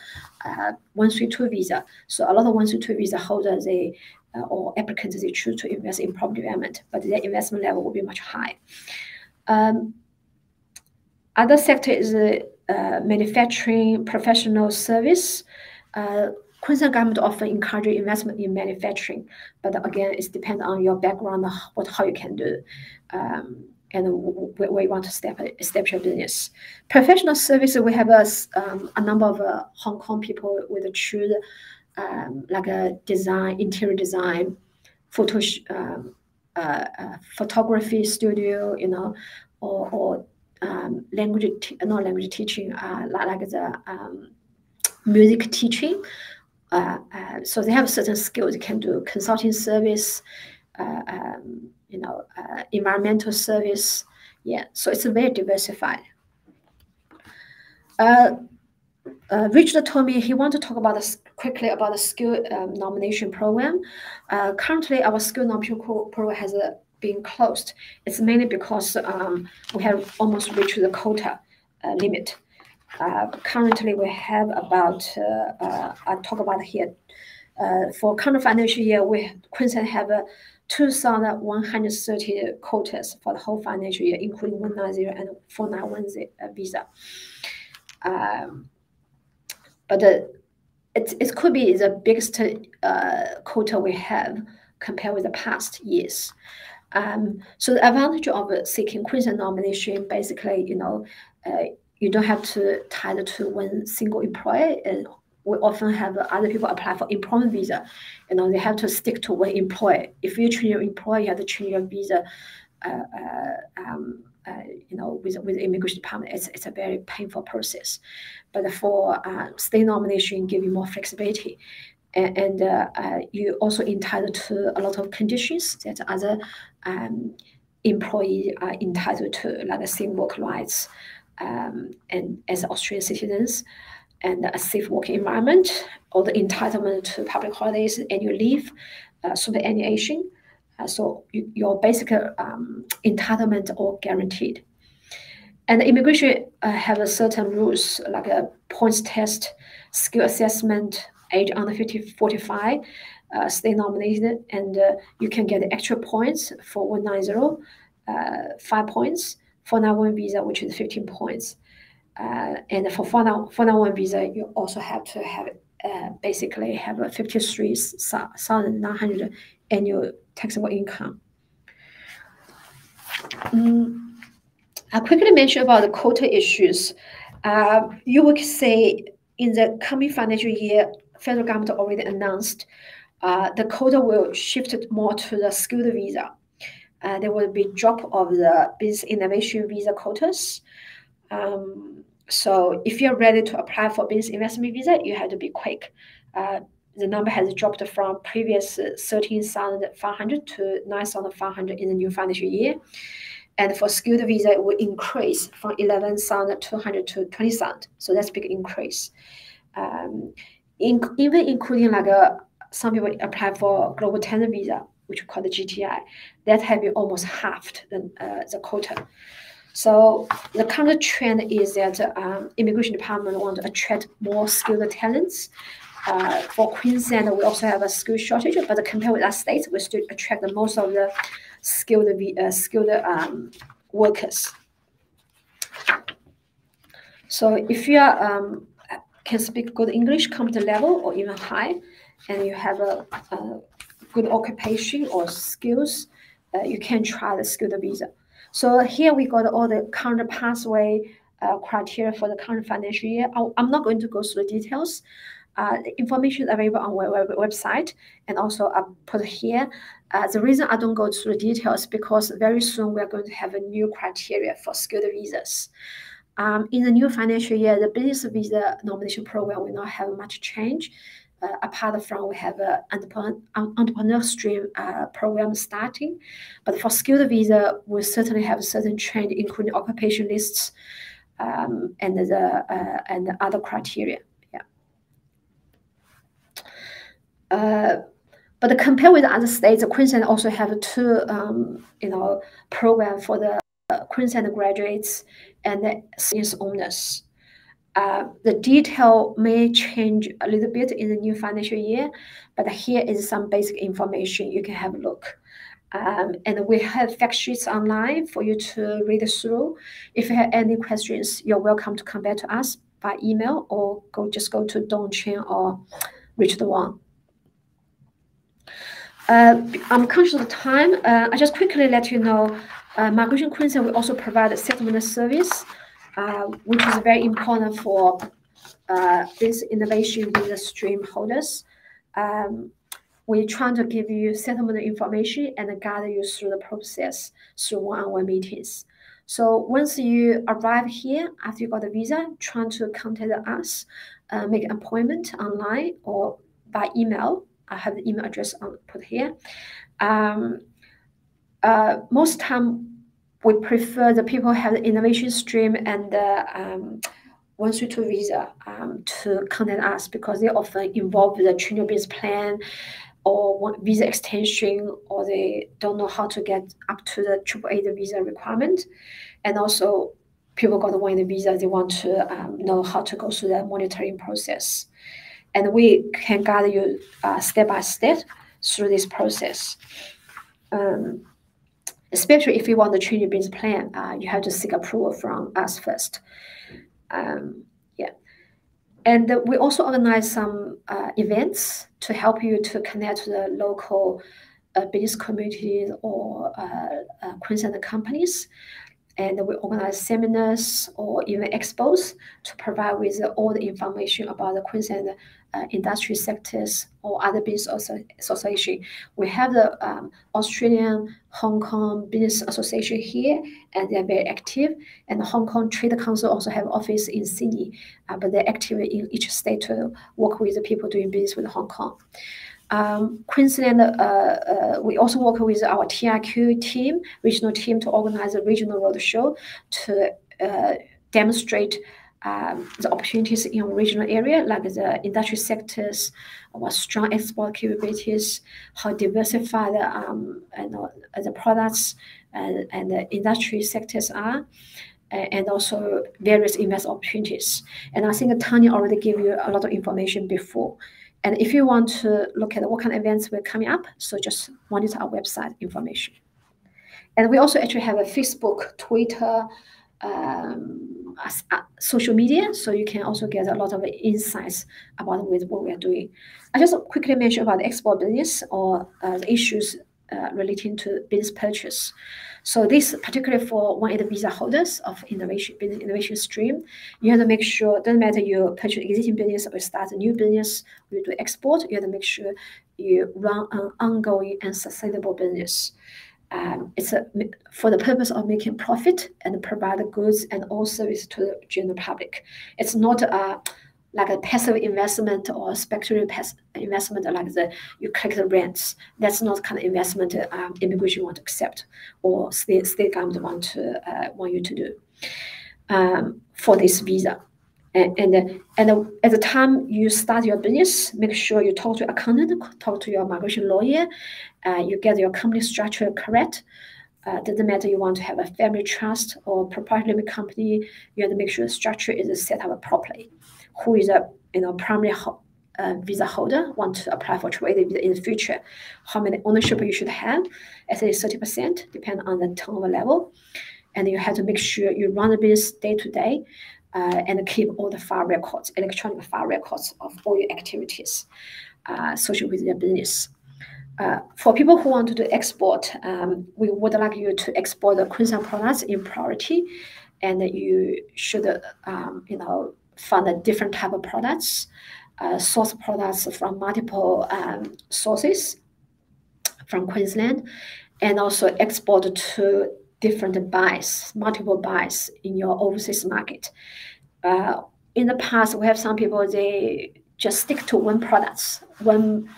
132 visa. So a lot of 132 visa holders or applicants, they choose to invest in property development, but their investment level will be much higher. Other sector is manufacturing, professional service. Queensland government often encourage investment in manufacturing, but again, it depends on your background, how you can do, and where you want to establish your business. Professional service, we have a number of Hong Kong people with choose like a design, interior design, photography studio, or language teaching, like the music teaching. So they have certain skills. They can do consulting service, environmental service. Yeah, so it's very diversified. Richard told me he wanted to talk about quickly about the skill nomination program. Currently, our skill nomination program has been closed. It's mainly because we have almost reached the quota limit. Currently, we have about, I'll talk about here, for current financial year, Queensland have 2,130 quotas for the whole financial year, including 190 and 4910 visa. But it could be the biggest quota we have compared with the past years. So the advantage of seeking Queensland nomination, basically, you don't have to tie it to one single employer. And we often have other people apply for employment visa. They have to stick to one employer. If you change your employer, you have to change your visa with the immigration department, it's a very painful process. But for state nomination, give you more flexibility, and you also entitled to a lot of conditions that other employees are entitled to, like the same work rights, and as Australian citizens, and a safe working environment, or the entitlement to public holidays, annual leave, superannuation. So your basic entitlement all guaranteed. And the immigration have a certain rules, like a points test, skill assessment, age under 45, stay nominated, and you can get extra points for 190, 5 points, 491 visa, which is 15 points. And for 491 visa, you also have to have basically have a 53,900 annual taxable income. I quickly mention about the quota issues. You would say in the coming financial year, federal government already announced the quota will shift more to the skilled visa. There will be drop of the business innovation visa quotas. So if you're ready to apply for business investment visa, you have to be quick. The number has dropped from previous 13,500 to 9,500 in the new financial year. And for skilled visa, it will increase from 11,200 to 20,000. So that's a big increase. Even including like some people apply for global talent visa, which we call the GTI, that have been almost halved the quota. So the current trend is that immigration department want to attract more skilled talents. For Queensland, we also have a skill shortage, but compared with our states, we still attract the most of the skilled workers. So if you can speak good English, competent level or even high, and you have a good occupation or skills, you can try the skilled visa. So here we got all the current pathway criteria for the current financial year. I'm not going to go through the details. The information is available on our website, and also I put here. The reason I don't go through the details is because very soon we are going to have a new criteria for skilled visas. In the new financial year, the business visa nomination program will not have much change. Apart from we have an entrepreneur stream program starting, but for skilled visa, we certainly have certain change, including occupation lists and the other criteria. But compared with other states, Queensland also have two, program for the Queensland graduates and the business owners. The detail may change a little bit in the new financial year, but here is some basic information you can have a look. And we have fact sheets online for you to read through. If you have any questions, you're welcome to come back to us by email or just go to Dong Chen or Richard Wang. I'm conscious of time. I just quickly let you know, Migration Queensland will also provide a settlement service, which is very important for this innovation visa stream holders. We're trying to give you settlement information and guide you through the process through one-on-one meetings. So once you arrive here, after you got the visa, trying to contact us, make an appointment online or by email. I have the email address put here. Most time, we prefer the people have the innovation stream and 132 visa to contact us because they often involve the change of business plan or visa extension, or they don't know how to get up to the AAA visa requirement. And also, people got one visa, they want to know how to go through the monitoring process. And we can guide you step by step through this process. Especially if you want to change your business plan, you have to seek approval from us first. And we also organize some events to help you to connect to the local business communities or Queensland companies. and we organize seminars or even expos to provide with all the information about the Queensland industry sectors or other business association. We have the Australian Hong Kong Business Association here, and they're very active. And the Hong Kong Trade Council also have office in Sydney, but they're active in each state to work with the people doing business with Hong Kong. Queensland, we also work with our TRQ team, regional team, to organize a regional roadshow to demonstrate the opportunities in our regional area, like the industry sectors, our strong export capabilities, how diversified the products and the industry sectors are, and also various investment opportunities. And I think Tanya already gave you a lot of information before. And if you want to look at what kind of events we're coming up, so just monitor our website information. And we also actually have a Facebook, Twitter, social media, so you can also get a lot of insights about what we are doing. I just quickly mention about the export business or the issues relating to business purchase. So this particularly for one of the visa holders of business innovation stream, you have to make sure, doesn't matter you purchase existing business or start a new business, you do export, you have to make sure you run an ongoing and sustainable business. It's for the purpose of making profit and provide goods and all service to the general public. It's not like a passive investment or speculative investment like you collect the rents. That's not kind of investment immigration want to accept or state government want you to do for this visa. And at the time you start your business, make sure you talk to your accountant, talk to your migration lawyer, you get your company structure correct. Doesn't matter you want to have a family trust or proprietary limited company, you have to make sure the structure is set up properly. Who is a primary visa holder want to apply for trade visa in the future? How many ownership you should have? At least 30%, depending on the turnover level. And you have to make sure you run the business day to day. And keep all the file records, electronic file records of all your activities associated with your business. For people who want to do export, we would like you to export the Queensland products in priority, and you should, find a different type of products, source products from multiple sources from Queensland, and also export to different buys, multiple buys in your overseas market. In the past, we have some people, they just stick to one product, one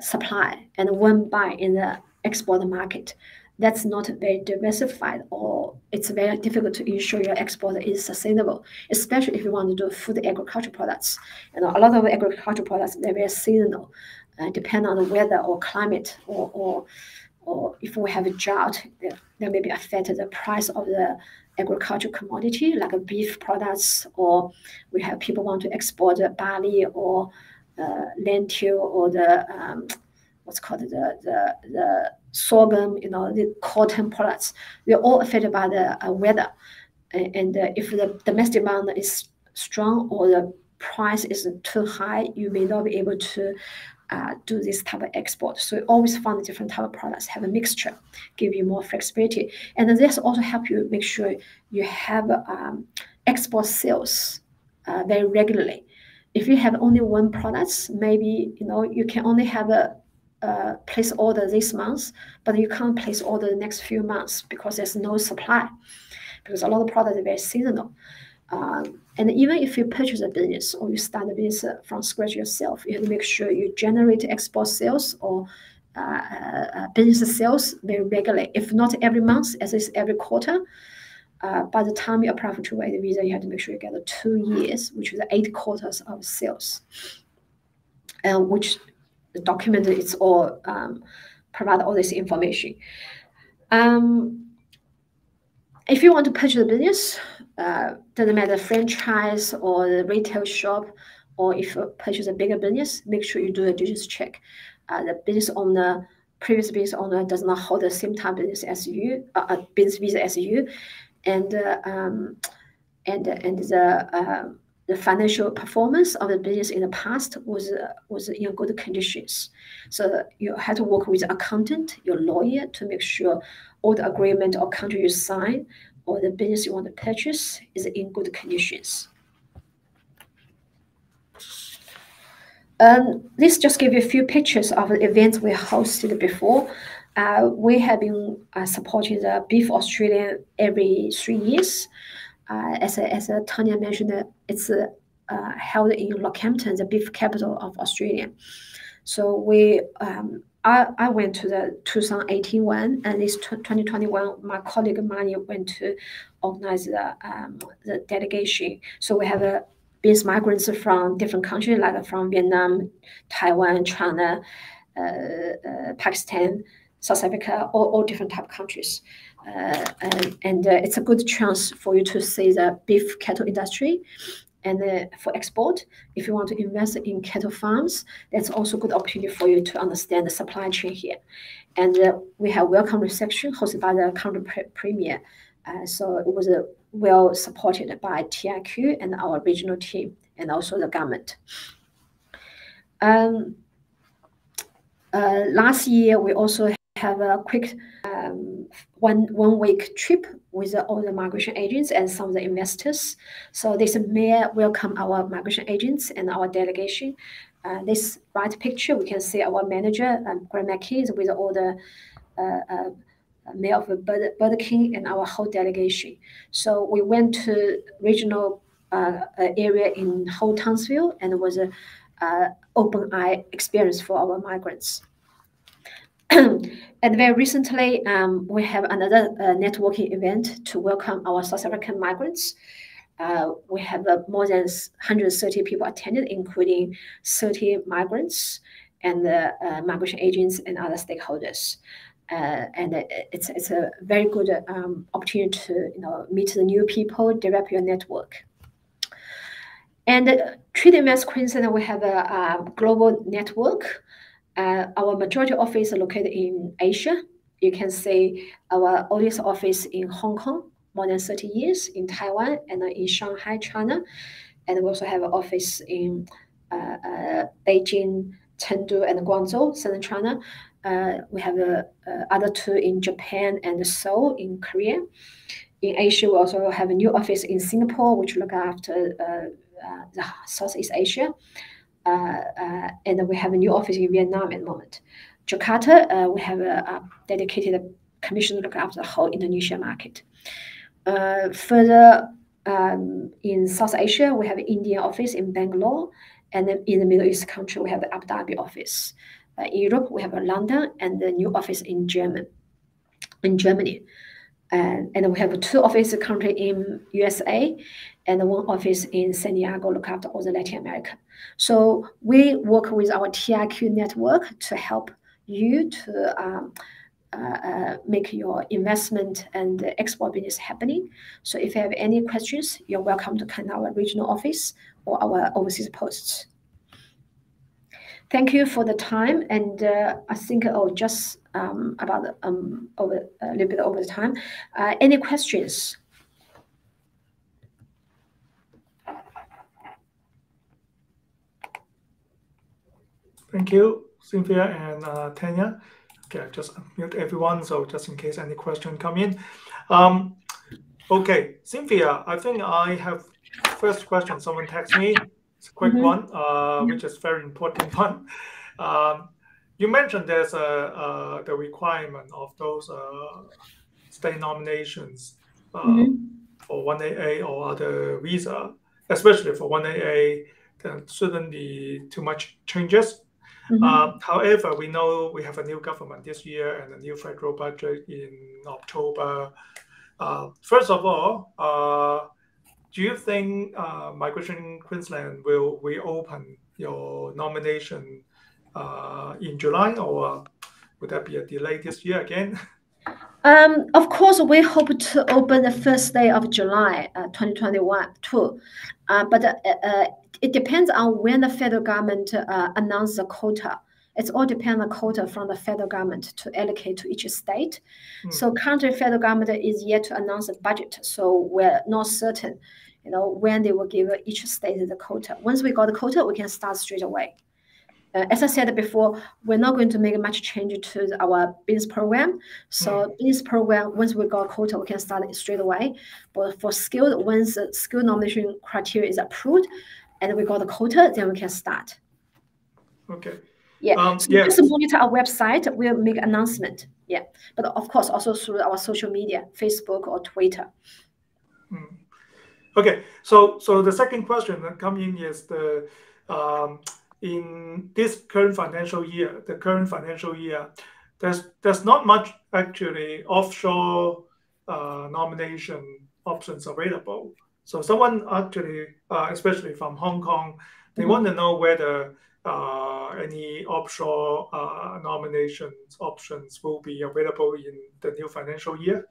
supply, and one buy in the export market. That's not very diversified, or it's very difficult to ensure your export is sustainable, especially if you want to do food agriculture products. A lot of agricultural products, they're very seasonal, depend on the weather or climate, or if we have a drought, that may be affected the price of the agricultural commodity, like beef products, or we have people want to export barley or lentil or the what's called the sorghum, the cotton products. They're all affected by the weather, and if the domestic demand is strong or the price is too high, you may not be able to do this type of export. So you always find different type of products, have a mixture, give you more flexibility. And this also help you make sure you have export sales very regularly. If you have only one product, maybe you can only have a place order this month, but you can't place order the next few months because there's no supply, because a lot of products are very seasonal. And even if you purchase a business or you start a business from scratch yourself, you have to make sure you generate export sales or business sales very regularly. If not every month, at least every quarter. By the time you apply for trade visa, you have to make sure you get 2 years, which is 8 quarters of sales, which the document is all provide all this information. If you want to purchase a business, doesn't matter franchise or the retail shop, or if you purchase a bigger business, make sure you do a diligence check. The business owner, previous business owner, does not hold the same type of business as you, business visa as you, and the the financial performance of the business in the past was in good conditions. So you had to work with an accountant, your lawyer, to make sure all the agreement or contract you sign or the business you want to purchase is in good conditions. This just give you a few pictures of the events we hosted before. We have been supporting the Beef Australia every 3 years. As Tanya mentioned, it's held in Rockhampton, the beef capital of Australia. So I went to the 2018 one, and this 2021, my colleague Mani went to organize the delegation. So we have business migrants from different countries, like from Vietnam, Taiwan, China, Pakistan, South Africa, all different type of countries. And it's a good chance for you to see the beef cattle industry. And for export, if you want to invest in cattle farms, that's also a good opportunity for you to understand the supply chain here. And we have welcome reception hosted by the country premier. So it was well supported by TIQ and our regional team and also the government. Last year, we also have a quick one week trip with all the migration agents and some of the investors. So this may welcome our migration agents and our delegation. This right picture, we can see our manager, Graham Mackey, with all the mayor of Burger King and our whole delegation. So we went to regional area in whole Townsville, and it was a open eye experience for our migrants. And very recently, we have another networking event to welcome our South African migrants. We have more than 130 people attended, including 30 migrants and migration agents and other stakeholders. And it's a very good opportunity to meet the new people, develop your network. And Trade Invest Queensland, we have a global network. Our majority office is located in Asia. You can see our oldest office in Hong Kong, more than 30 years, in Taiwan, and in Shanghai, China. And we also have an office in Beijing, Chengdu, and Guangzhou, southern China. We have other two in Japan and Seoul in Korea. In Asia, we also have a new office in Singapore, which look after the Southeast Asia. And we have a new office in Vietnam at the moment. Jakarta, we have a dedicated commission to look after the whole Indonesia market. Further in South Asia, we have an Indian office in Bangalore, and then in the Middle East country, we have the Abu Dhabi office. In Europe, we have a London and the new office in Germany. And we have two offices currently in USA and one office in San Diego, look after all the Latin America. So we work with our TIQ network to help you to make your investment and export business happening. So if you have any questions, you're welcome to come to our regional office or our overseas posts. Thank you for the time, and I think just about a little bit over the time. Any questions? Thank you, Cynthia and Tanya. Okay, I just unmute everyone, so just in case any question come in. Okay, Cynthia, I think I have first question. Someone text me. It's a quick one, which is very important one. You mentioned there's the requirement of those state nominations for 1AA or other visa, especially for 1AA. There shouldn't be too much changes. However, we know we have a new government this year and a new federal budget in October. First of all, do you think Migration Queensland will reopen your nomination in July, or would that be a delay this year again? Of course, we hope to open the first day of July 2021 too. But it depends on when the federal government announces the quota. It's all depend on the quota from the federal government to allocate to each state. So currently, federal government is yet to announce a budget, so we're not certain, when they will give each state the quota. Once we got the quota, we can start straight away. As I said before, we're not going to make much change to our business program. So business program, once we got quota, we can start it straight away. But for skilled, once the skill nomination criteria is approved and we got the quota, then we can start. Okay. Yeah. Just monitor our website. We'll make announcement. Yeah. But of course, also through our social media, Facebook or Twitter. Okay. So the second question that comes in is in this current financial year, there's not much actually offshore nomination options available. So someone actually, especially from Hong Kong, they want to know whether any offshore nominations options will be available in the new financial year.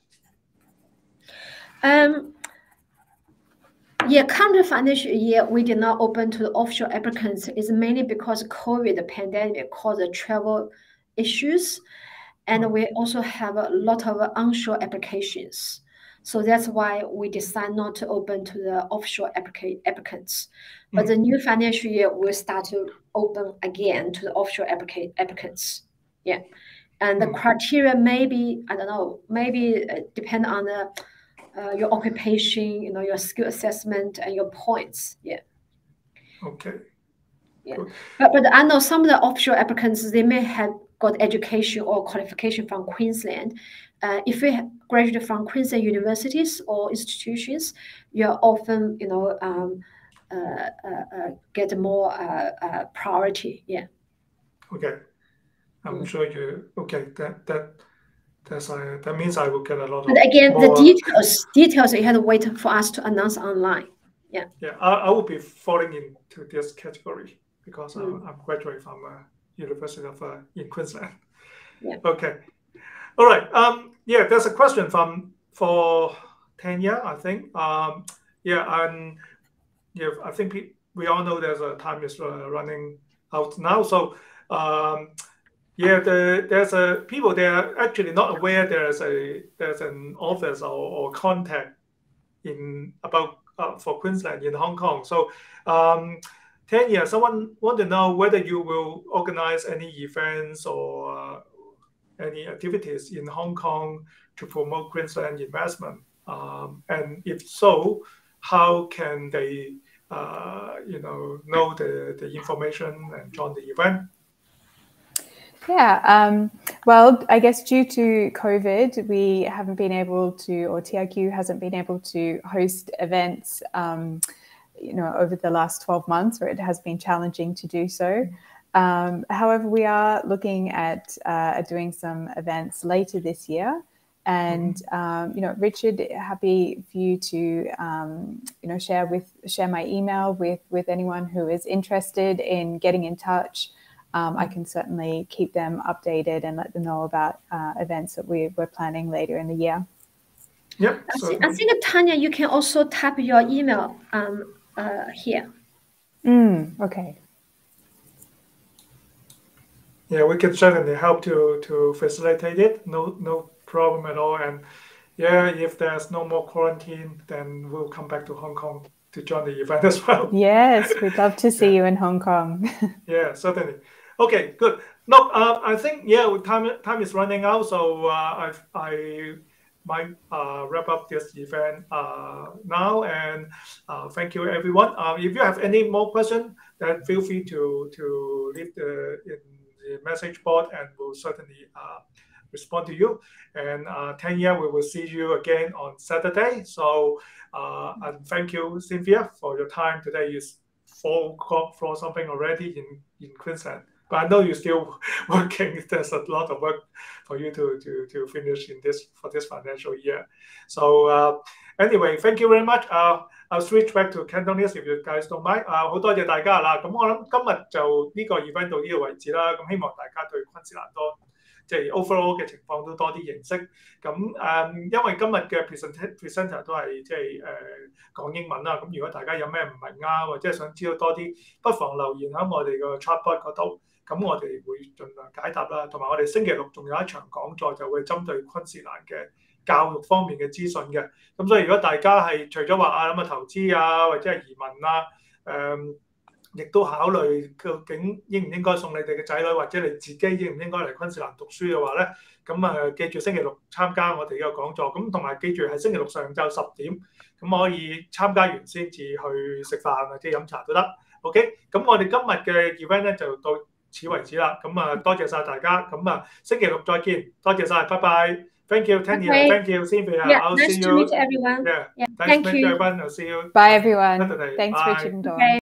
Current financial year, we did not open to the offshore applicants. It's mainly because COVID pandemic caused travel issues. And we also have a lot of onshore applications. So that's why we decided not to open to the offshore applicants. But the new financial year will start to open again to the offshore applicants. Yeah. And the criteria maybe, I don't know, maybe depend on the your occupation, your skill assessment and your points. Yeah. Okay. Yeah. But I know some of the offshore applicants, they may have got education or qualification from Queensland. If we graduate from Queensland universities or institutions, you're often, get more priority. Yeah. Okay. I'm sure you. Okay. That means I will get a lot of. But again, the details you have to wait for us to announce online. Yeah. Yeah, I will be falling into this category because I'm graduating from University of in Queensland. Yeah. Okay. All right. There's a question for Tanya, I think. I think we all know there's a time is running out now. So there's a people they are actually not aware there's an office or contact for Queensland in Hong Kong. So Tanya, someone want to know whether you will organize any events or any activities in Hong Kong to promote Queensland investment, and if so, how can they know the information and join the event? Yeah, well, I guess due to COVID, we haven't been able to, or TIQ hasn't been able to host events, over the last 12 months, or it has been challenging to do so. However, we are looking at doing some events later this year. And, Richard, happy for you to, share my email with anyone who is interested in getting in touch. I can certainly keep them updated and let them know about events that we're planning later in the year. Yep. I think, Tanya, you can also type your email here. Okay. Yeah, we can certainly help to facilitate it. No problem at all. And if there's no more quarantine, then we'll come back to Hong Kong to join the event as well. Yes, we'd love to see you in Hong Kong. Yeah, certainly. Okay, good. No, I think time is running out, so I might wrap up this event now. And thank you, everyone. If you have any more questions, then feel free to leave in the message board, and we'll certainly respond to you. And Tanya, we will see you again on Saturday. So and thank you, Cynthia, for your time. Today is 4 o'clock for something already in Queensland. But I know you're still working. There's a lot of work for you to finish for this financial year. So anyway, thank you very much. I'll switch back to Cantonese if you guys don't mind. 好多謝大家啦。咁我諗今日就呢個 event 到呢度為止啦。咁希望大家對昆士蘭多即係 overall 嘅情況都多啲認識。咁因為今日嘅 presenter 都係即係講英文啦。咁如果大家有咩唔明啊，或者係想知道多啲，不妨留言喺我哋個 chatbot 嗰度。咁我哋會盡量解答啦。同埋我哋星期六仲有一場講座，就會針對昆士蘭嘅教育方面嘅資訊嘅。咁所以如果大家係除咗話諗投資啊，或者係移民啊，亦都考慮究竟應唔應該送你哋嘅仔女，或者你自己應唔應該嚟昆士蘭讀書嘅話咧，咁記住星期六參加我哋呢個講座。咁同埋記住係星期六上晝10點，咁可以參加完先至去食飯或者飲茶都得。OK， 咁我哋今日嘅 event 咧就到此為止啦。咁多謝晒大家。咁星期六再見，多謝晒，拜拜。Thank you, Tanya. Okay. Thank you, Cynthia. Yeah, I'll nice see to you. meet everyone. Yeah. Yeah. Nice Thank to meet you. everyone. I'll see you. Bye, everyone. Saturday. Thanks, Bye. Richard and Dawn. Okay.